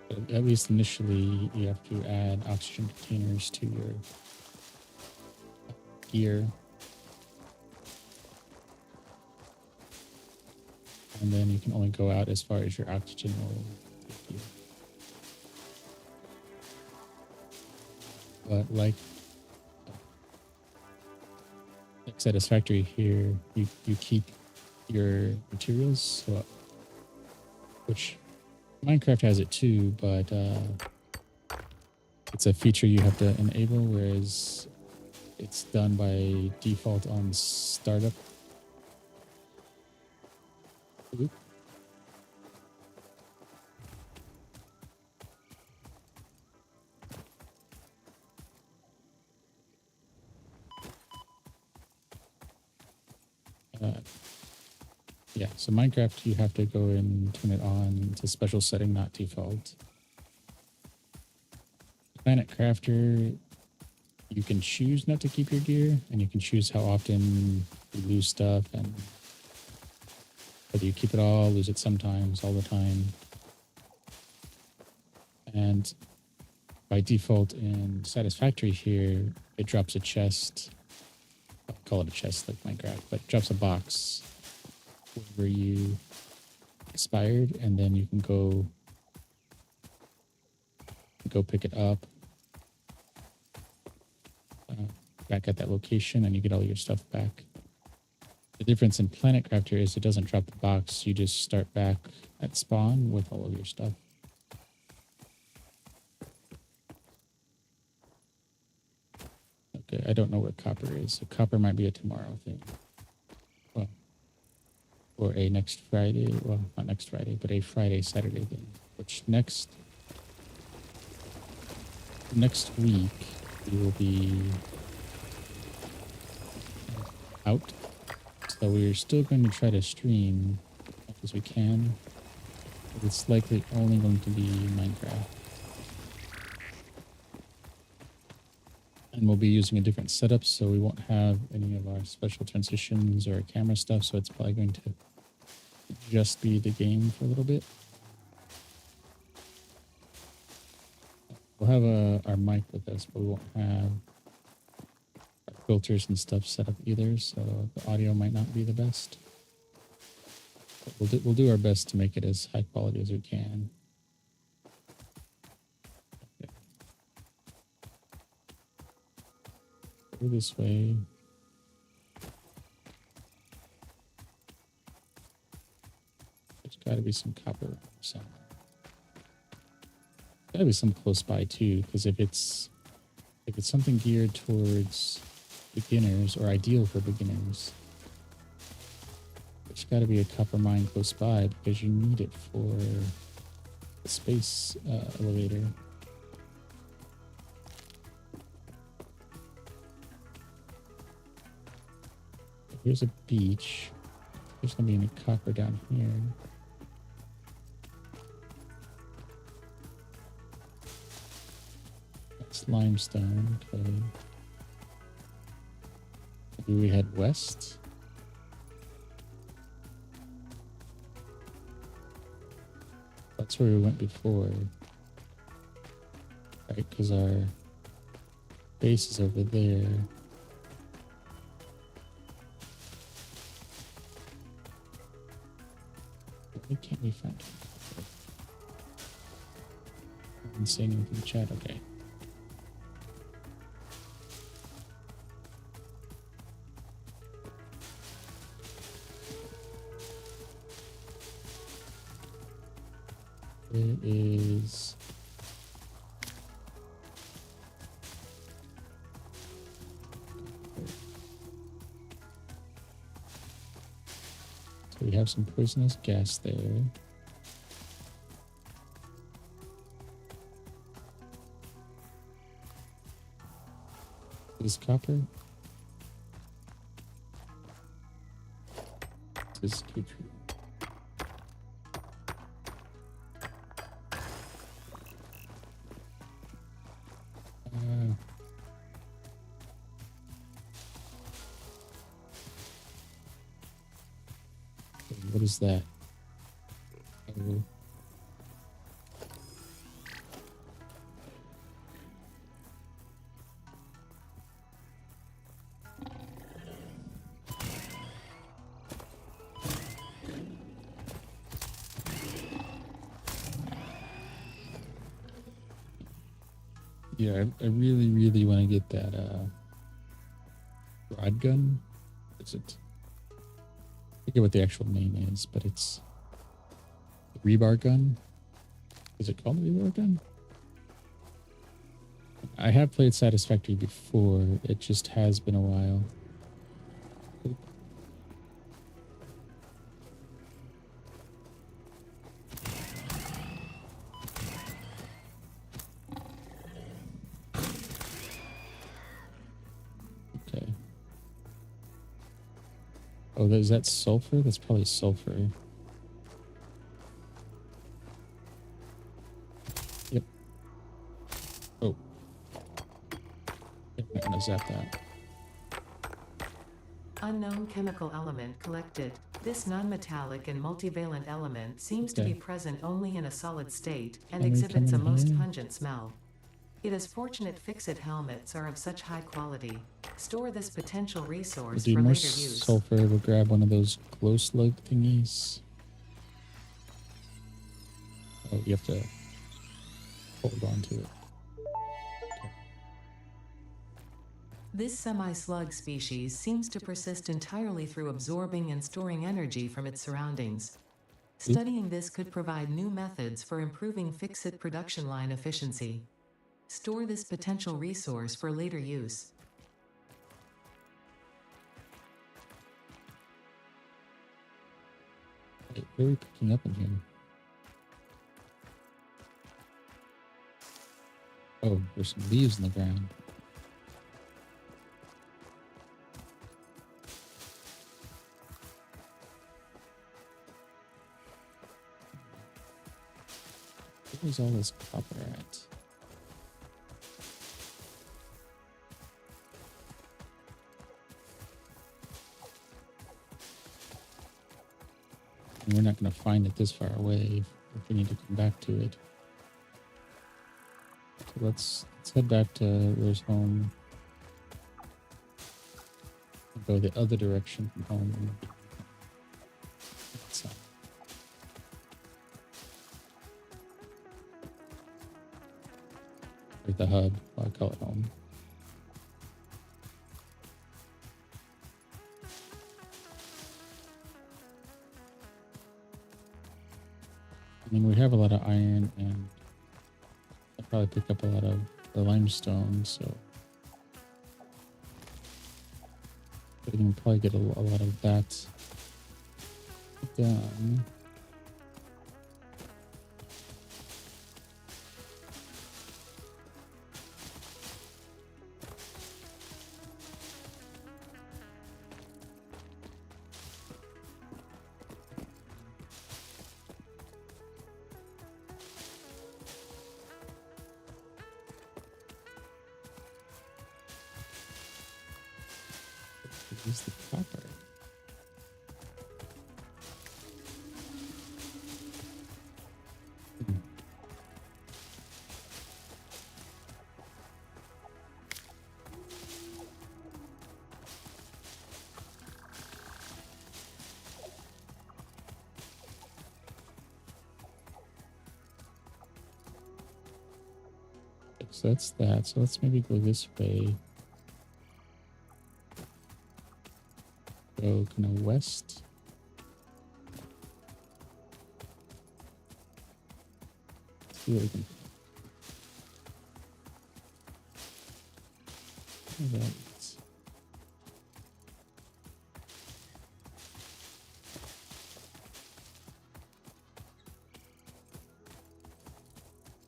But at least initially, you have to add oxygen containers to your gear. And then you can only go out as far as your oxygen will take you. But like Satisfactory here, you keep your materials, so, which Minecraft has it too, but it's a feature you have to enable, whereas it's done by default on startup. Oop. Yeah, so Minecraft, you have to go and turn it on. It's a special setting, not default. Planet Crafter, you can choose not to keep your gear, and you can choose how often you lose stuff, and whether you keep it all, lose it sometimes, all the time. And by default in Satisfactory here, it drops a chest. I'll call it a chest like Minecraft, but it drops a box wherever you expired, and then you can go pick it up back at that location, and you get all your stuff back. The difference in Planet Crafter is it doesn't drop the box. You just start back at spawn with all of your stuff. Okay, I don't know where copper is. So copper might be a tomorrow thing. Well, or a next Friday. Well, not next Friday, but a Friday, Saturday thing. Which next week we will be out. So we're still going to try to stream as much as we can. But it's likely only going to be Minecraft. And we'll be using a different setup, so we won't have any of our special transitions or camera stuff, so it's probably going to just be the game for a little bit. We'll have our mic with us, but we won't have our filters and stuff set up either, so the audio might not be the best. But we'll do our best to make it as high quality as we can. Okay. Go this way. There's got to be some copper somewhere. Gotta be some close by too, because if it's something geared towards beginners or ideal for beginners, there's got to be a copper mine close by because you need it for the space elevator. Here's a beach. There's gonna be any copper down here. That's limestone. Okay. Maybe we head west. That's where we went before. Right, because our base is over there. Why can't we find it? I didn't say anything in the chat. Okay. It is. So we have some poisonous gas there. Is copper? This is true. What is that? Oh. Yeah, I really, really want to get that rod gun. Is it? I forget what the actual name is, but it's the rebar gun. Is it called the rebar gun? I have played Satisfactory before. It just has been a while. Okay. Oh, is that sulfur? That's probably sulfur. Yep. Oh. I'm not gonna zap that. Unknown chemical element collected. This non-metallic and multivalent element seems to be present only in a solid state and exhibits a most pungent smell. It is fortunate fix-it helmets are of such high quality. Store this potential resource for later use. Sulfur. We'll grab one of those glow slug thingies. Oh, you have to hold on to it. This semi-slug species seems to persist entirely through absorbing and storing energy from its surroundings. Studying this could provide new methods for improving fix-it production line efficiency. Store this potential resource for later use. Wait, what are we picking up in here? Oh, there's some leaves in the ground. Where's all this copper at? And we're not going to find it this far away if we need to come back to it. So let's head back to where's home. We'll go the other direction from home. Or the hub, I call it home. I mean, we have a lot of iron, and I'll probably pick up a lot of the limestone, so we can probably get a lot of that done. Use the copper. So that's that. So let's maybe go this way. Go kind of west. see what we can. Right.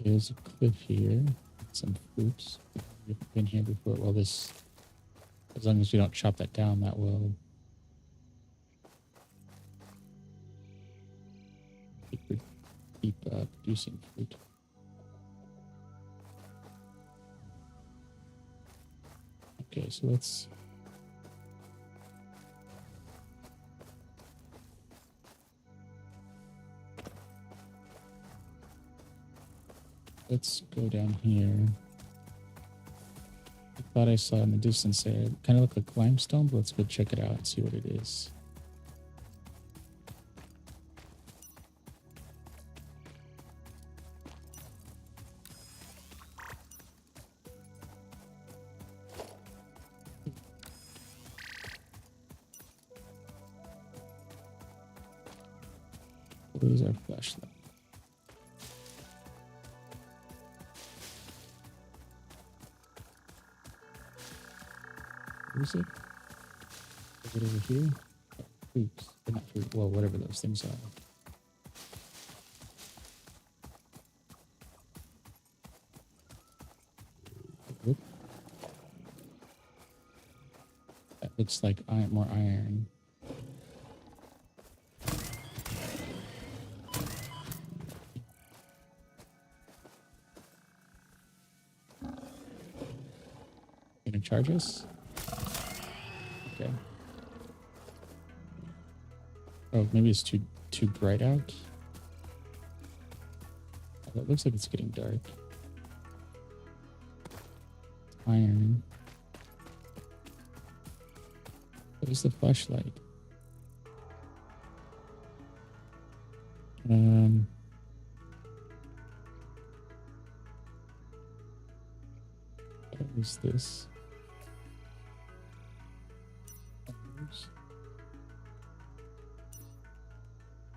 There's a cliff here. Some fruits. We've been here before. Well, this, as long as we don't chop that down, that will keep producing fruit. Okay, so let's go down here. I thought I saw in the distance there. It kind of looked like limestone, but let's go check it out and see what it is. Where's our flashlight? Where is it? Is it over here? Oh, fruits. Or not fruit. Well, whatever those things are. Whoop. That looks like more iron. Gonna charge us? Okay. Oh, maybe it's too bright out. Oh, it looks like it's getting dark. Iron. Where's the flashlight? What is this?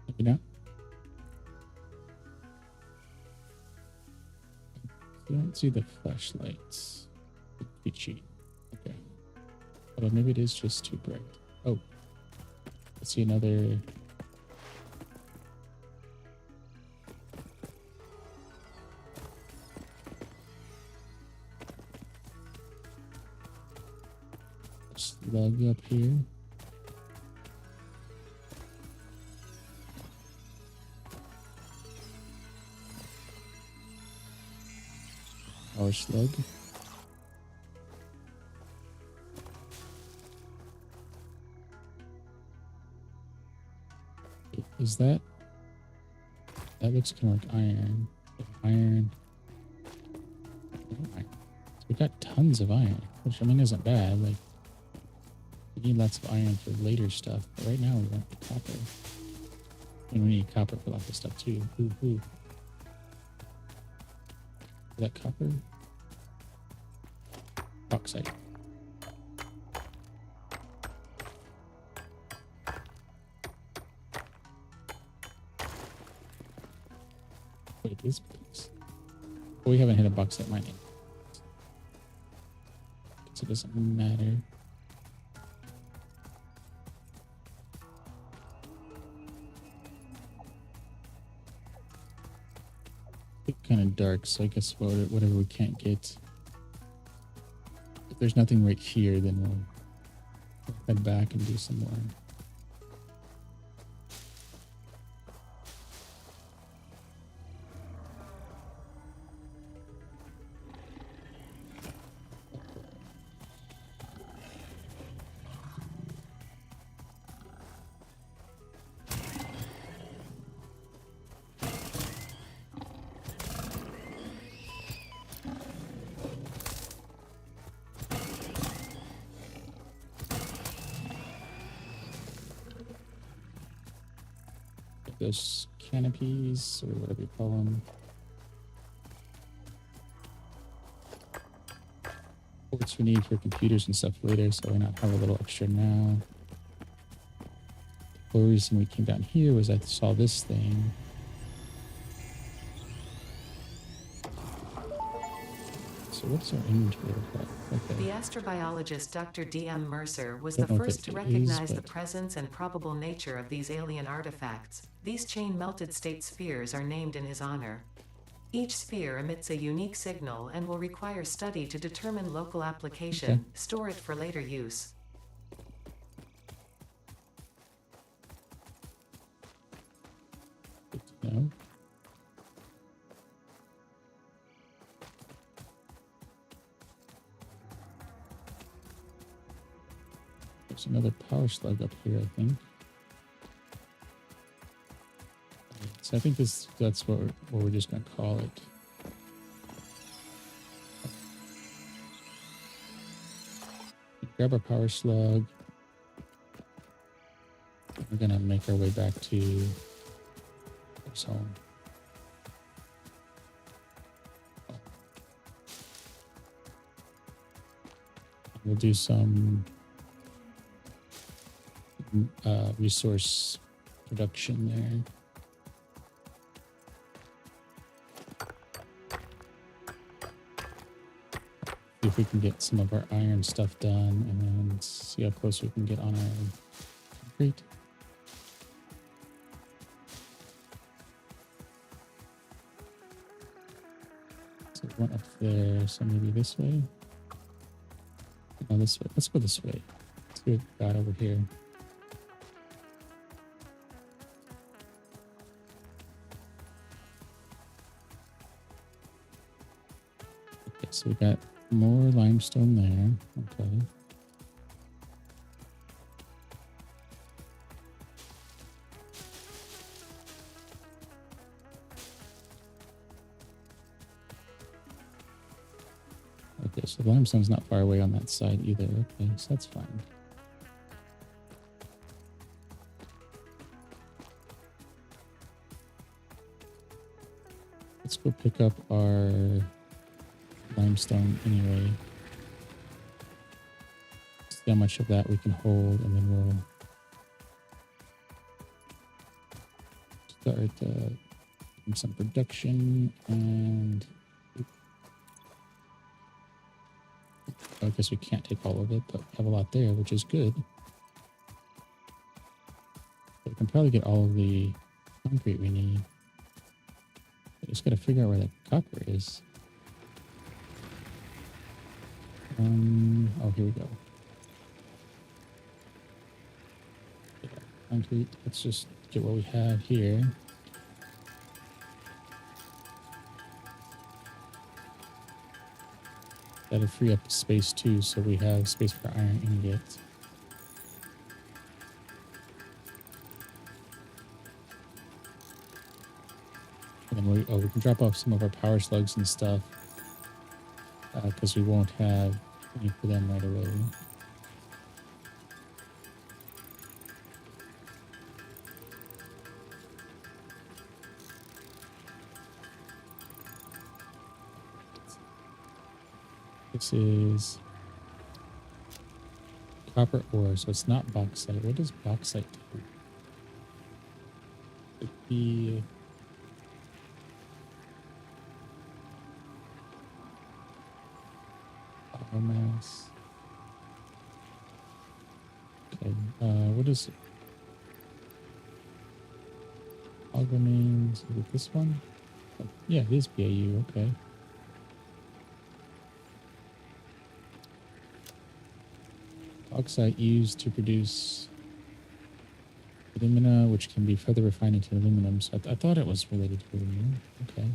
Maybe not. I don't see the flashlights. Peachy. Okay. Although maybe it is just too bright. Oh. Let's see another. Slug up here. Our slug. Is that? That looks kind of like iron. Iron. So we got tons of iron, which I mean isn't bad. Like we need lots of iron for later stuff, but right now we want the copper. And we need copper for lots of stuff too. Ooh. Is that copper? Bauxite. Wait, this place. Well, we haven't hit a bauxite mining. So it doesn't matter. It's kind of dark, so I guess whatever we can't get. If there's nothing right here, then we'll head back and do some more. Those canopies, or whatever you call them. Ports we need for computers and stuff later, so why not have a little extra now? The whole reason we came down here was I saw this thing. So what's our inventory look like? Okay. The astrobiologist Dr. D.M. Mercer was I the don't know what first to that is, recognize the but presence and probable nature of these alien artifacts. These chain-melted state spheres are named in his honor. Each sphere emits a unique signal and will require study to determine local application, okay. store it for later use. Good to know. There's another power slug up here, I think. So I think that's what we're just going to call it. Grab our power slug. We're going to make our way back to our home. We'll do some resource production there. See if we can get some of our iron stuff done and see how close we can get on our concrete. So one up there, so maybe this way. No, this way. Let's go this way. Let's see what we got over here. Okay, so we got more limestone there. Okay. Okay, so the limestone's not far away on that side either. Okay, so that's fine. Let's go pick up our limestone anyway. See how much of that we can hold, and then we'll start doing some production. And I guess we can't take all of it, but we have a lot there, which is good. But we can probably get all of the concrete we need. I just got to figure out where that copper is. Oh, here we go. Yeah, concrete. Let's just get what we have here. That'll free up space too, so we have space for iron ingots. And then we can drop off some of our power slugs and stuff because we won't have any for them right away. This is copper ore, so it's not bauxite. What does bauxite do? It'd be biomass. Okay, what is it? Algamanes, is it this one? Oh, yeah, it is BAU, okay. Bauxite used to produce alumina, which can be further refined into aluminum. So I thought it was related to aluminum. Okay.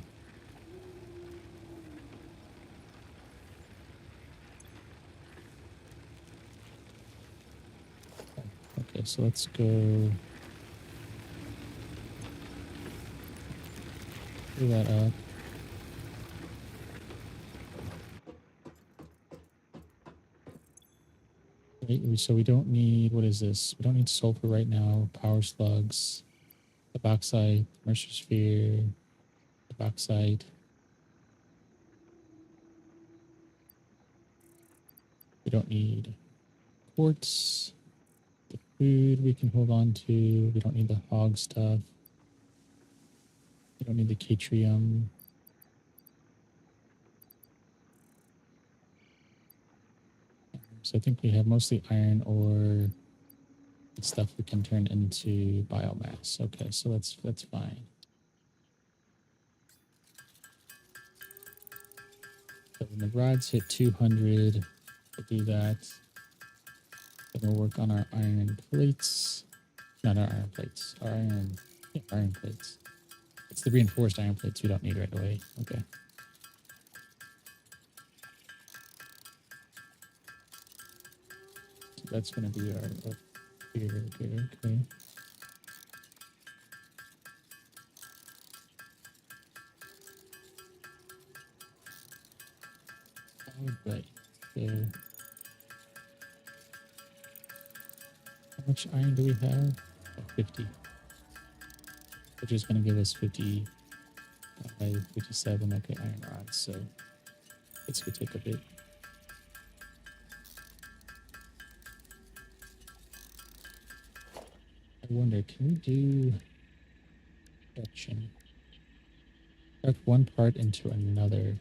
Okay, so let's go do that up. So we don't need, what is this? We don't need sulfur right now. Power slugs, the bauxite, Mercer sphere, the bauxite. We don't need quartz. The food we can hold on to. We don't need the hog stuff. We don't need the catrium. So I think we have mostly iron ore stuff we can turn into biomass. Okay, so that's fine. So when the rods hit 200, we'll do that. Then we'll work on our iron plates. Not our iron plates. Our iron plates. It's the reinforced iron plates we don't need right away. Okay. So that's going to be our up here. Okay. All right. So how much iron do we have? Oh, 50. Which is going to give us 50, 57. Okay, iron rods. So this could take a bit. I wonder, can we do production? Craft one part into another.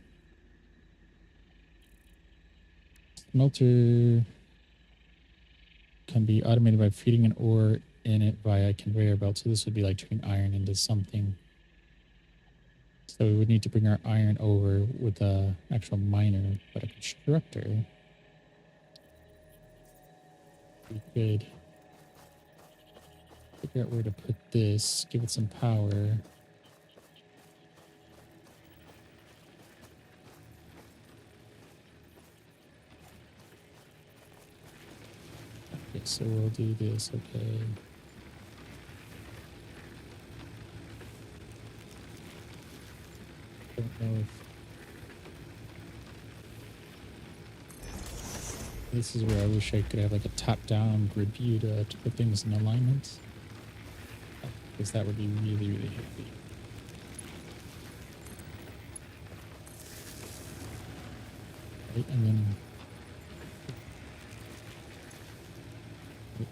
Smelter can be automated by feeding an ore in it via conveyor belt. So this would be like turning iron into something. So we would need to bring our iron over with a actual miner, but a constructor. We could figure out where to put this, give it some power. Okay, so we'll do this, okay. Don't know if this is where I wish I could have like a top-down grid view to put things in alignment. Because that would be really, really handy. Right, and then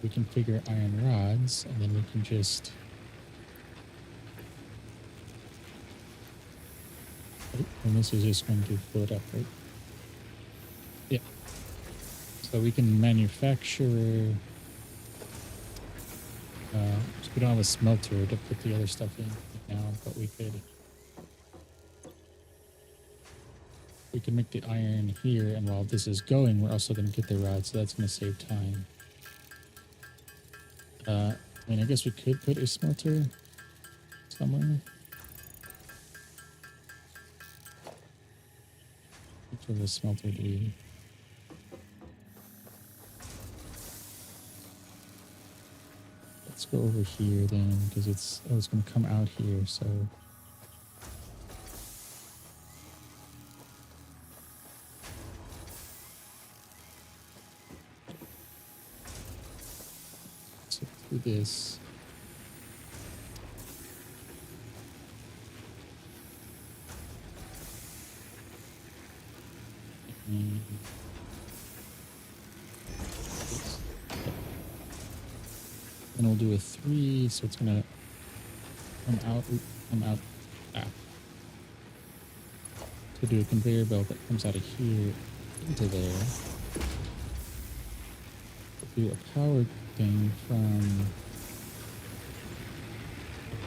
we can figure iron rods, and then we can just... Right, and this is just going to float up, right? Yeah. So we can manufacture... so we don't have a smelter to put the other stuff in now, but we can make the iron here, and while this is going, we're also going to get the rods, so that's going to save time. I mean, I guess we could put a smelter somewhere. Which of the smelter do we... Let's go over here then, because it's going to come out here, so... So do this. And then we'll do a 3, so it's going to come out back. So do a conveyor belt that comes out of here into there. Do a power thing from...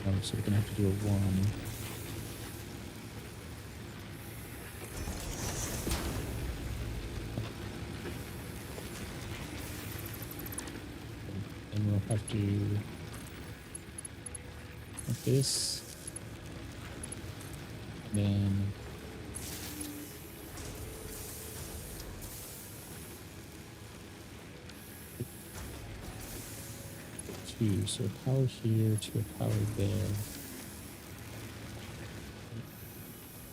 Oh, so we're going to have to do a 1. And we'll have to... like this. And then... 2, so a power here to a power there.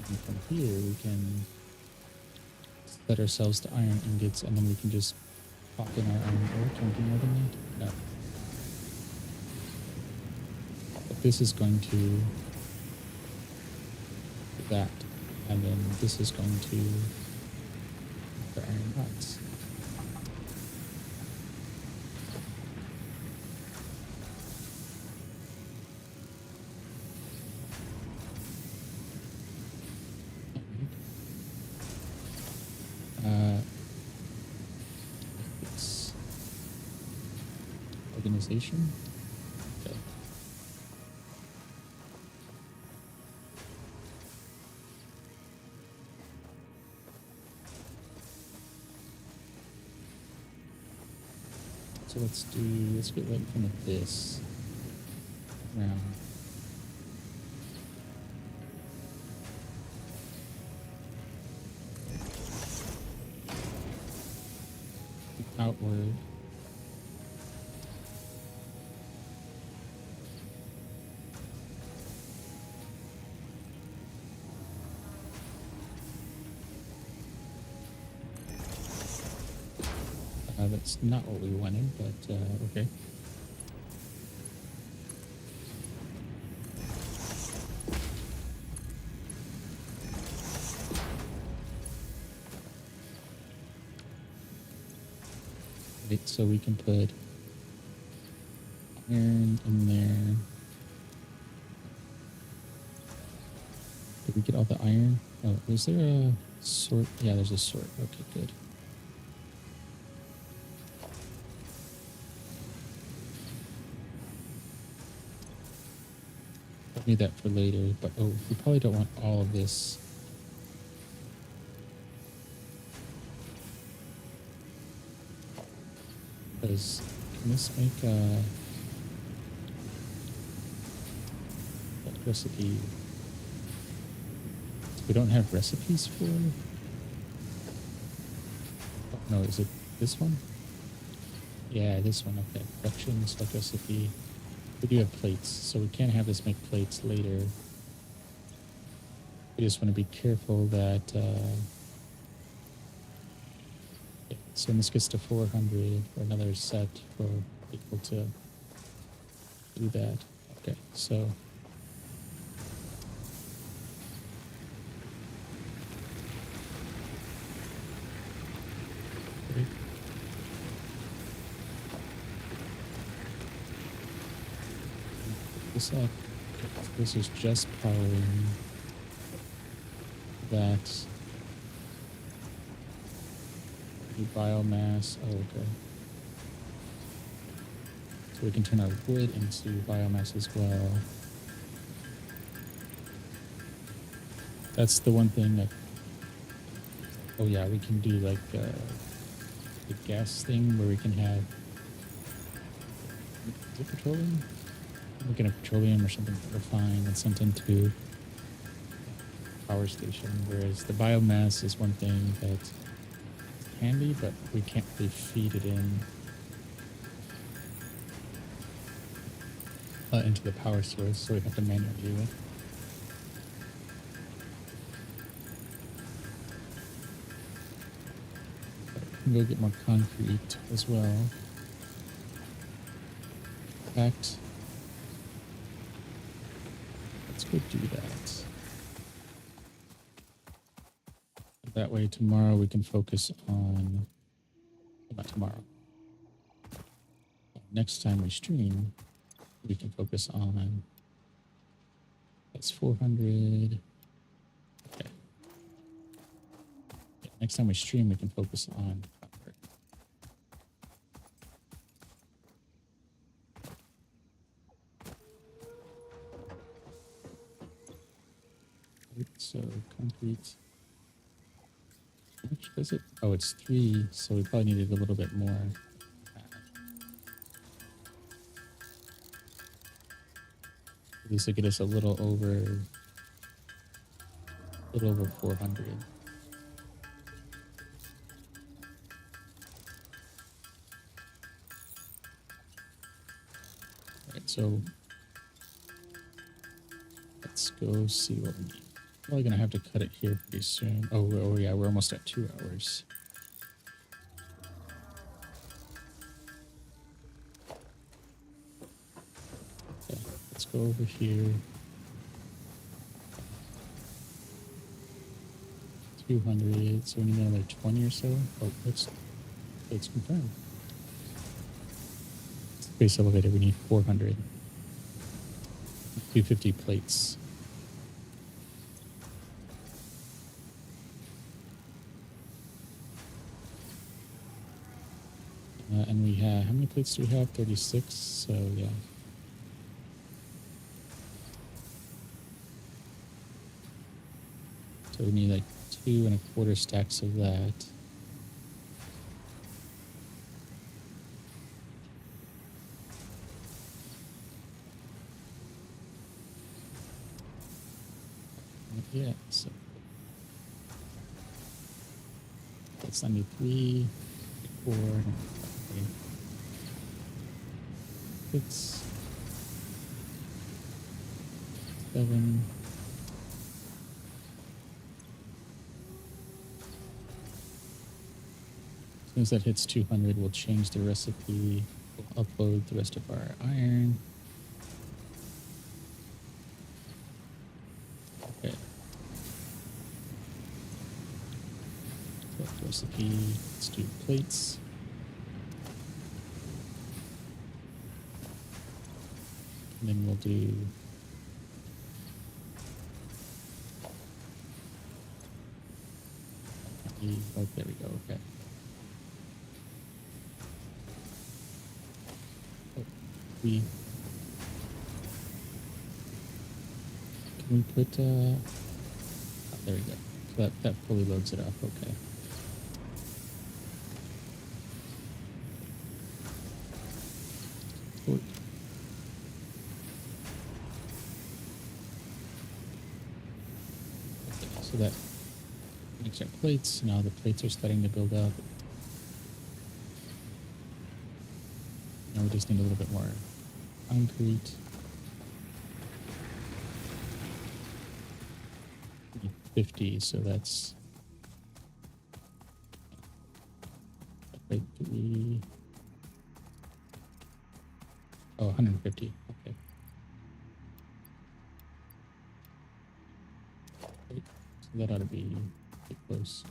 And from here we can set ourselves to iron ingots, and then we can just pop in our iron ore. Can we do more than that? No. But this is going to do that, and then this is going to the iron rods. organization. Okay. So let's get right in front of this round. Outward. That's not what we wanted, but okay. Right, so we can put iron in there. Did we get all the iron? Oh, is there a sort? Yeah, there's a sort. Okay, good. I'll need that for later, but oh, we probably don't want all of this. Because can this make a recipe? We don't have recipes for. Oh, no, is it this one? Yeah, this one. Okay, production stock recipe. We do have plates, so we can't have this make plates later. We just want to be careful that. So when this gets to 400 for another set, we're able to do that. Okay, so. Okay. This up. This is just powering that. Biomass. Oh, okay. So we can turn our wood into biomass as well. That's the one thing that. Oh yeah, we can do like the gas thing where we can have. Is it petroleum? We can have petroleum or something refined and sent into power station. Whereas the biomass is one thing that's handy, but we can't really feed it in into the power source, so we have to manually do it. We can go get more concrete as well. In fact, let's go do that. That way tomorrow we can focus on, not tomorrow, next time we stream, we can focus on, that's 400. Okay. Yeah, next time we stream, we can focus on copper. So concrete. How much does it? Oh, it's 3, so we probably needed a little bit more. This will get us a little over 400. All right, so let's go see what we need. Probably gonna have to cut it here pretty soon. Oh yeah, we're almost at 2 hours. Okay, let's go over here. 200, so we need another 20 or so. Oh, it's confirmed. Space elevator, we need 400. 250 plates. And we have, how many plates do we have? 36. So yeah. So we need like 2¼ stacks of that. Yeah, so that's 93, 4, 6, 7. As soon as that hits 200, we'll change the recipe. We'll upload the rest of our iron. Okay. Select recipe. Let's do plates. And then we'll do oh, there we go. Okay. Oh, can we put oh, there we go. So that fully loads it up. Okay. Cool. Okay, so that makes our plates. Now the plates are starting to build up. Now we just need a little bit more concrete. 50, so that's like 3. Oh, 150. Okay. Great. So that ought to be pretty close.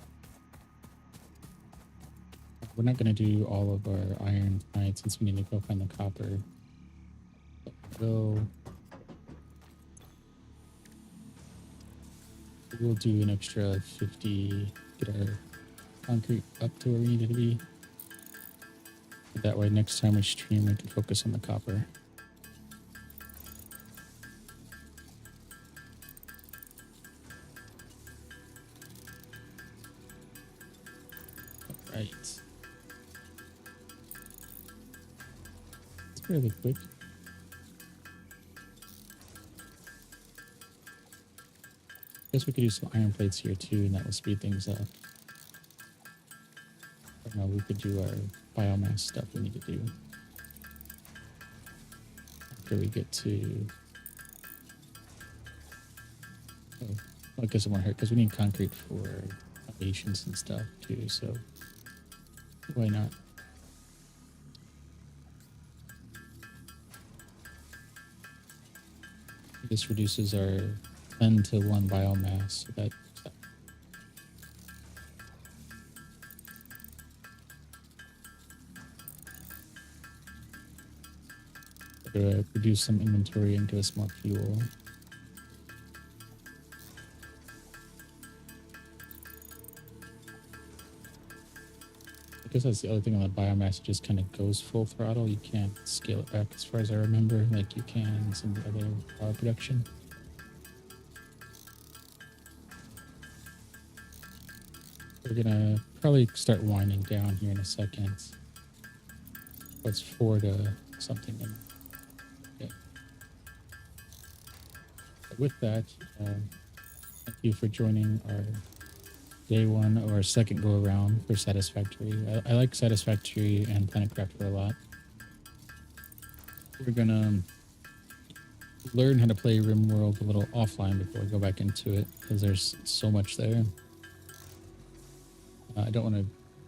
We're not going to do all of our iron tonight since we need to go find the copper. We'll do an extra 50, get our concrete up to where we need it to be. That way, next time we stream, we can focus on the copper. All right. It's fairly quick. Guess we could do some iron plates here too, and that will speed things up. Or no, we could do our biomass stuff we need to do after we get to. Oh, I guess it won't hurt because we need concrete for foundations and stuff too. So why not? This reduces our 10 to 1 biomass. So that reduce some inventory and give us more fuel. I guess that's the other thing on the biomass. It just kind of goes full throttle. You can't scale it back as far as I remember, like you can in some other power production. We're gonna probably start winding down here in a second. Let's 4 to something. Okay. But with that, thank you for joining our day 1 of our second go around for Satisfactory. I like Satisfactory and Planet Crafter a lot. We're gonna learn how to play RimWorld a little offline before we go back into it because there's so much there. I don't want to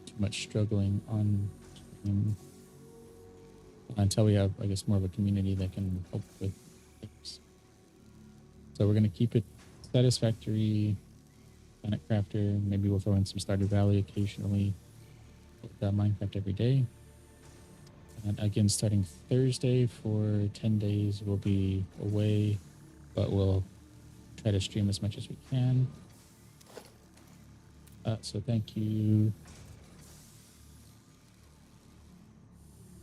too much struggling on until we have, I guess, more of a community that can help with things. So we're going to keep it Satisfactory, Planet Crafter. Maybe we'll throw in some Stardew Valley occasionally. With Minecraft every day. And again, starting Thursday for 10 days, we'll be away, but we'll try to stream as much as we can. So thank you.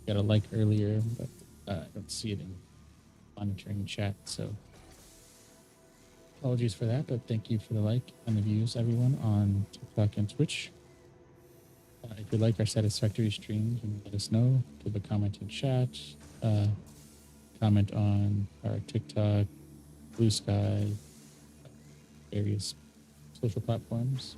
got a like earlier, but I don't see it in monitoring chat. So apologies for that, but thank you for the like and the views, everyone, on TikTok and Twitch. If you like our Satisfactory streams, let us know. Give a comment in chat. Comment on our TikTok, Blue Sky, various social platforms.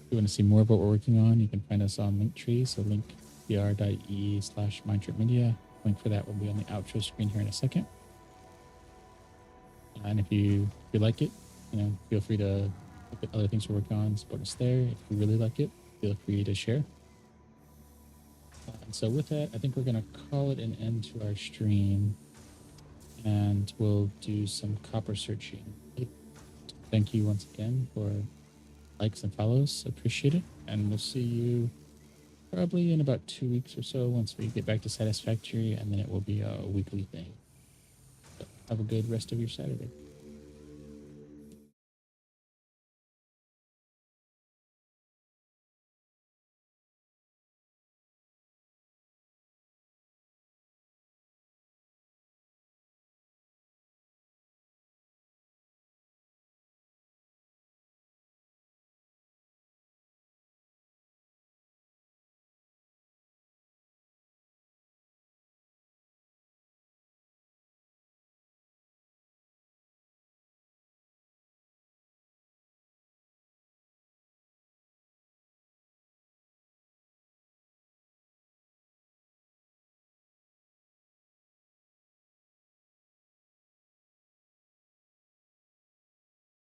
If you want to see more of what we're working on, you can find us on Linktree. So linkbr.ee/mindtripmedia. Link for that will be on the outro screen here in a second. And if you like it, feel free to look at other things we're working on, support us there. If you really like it, feel free to share. And so with that, I think we're going to call it an end to our stream, and we'll do some copper searching. Thank you once again for likes and follows. Appreciate it. And we'll see you probably in about 2 weeks or so once we get back to Satisfactory, and then it will be a weekly thing. So have a good rest of your Saturday.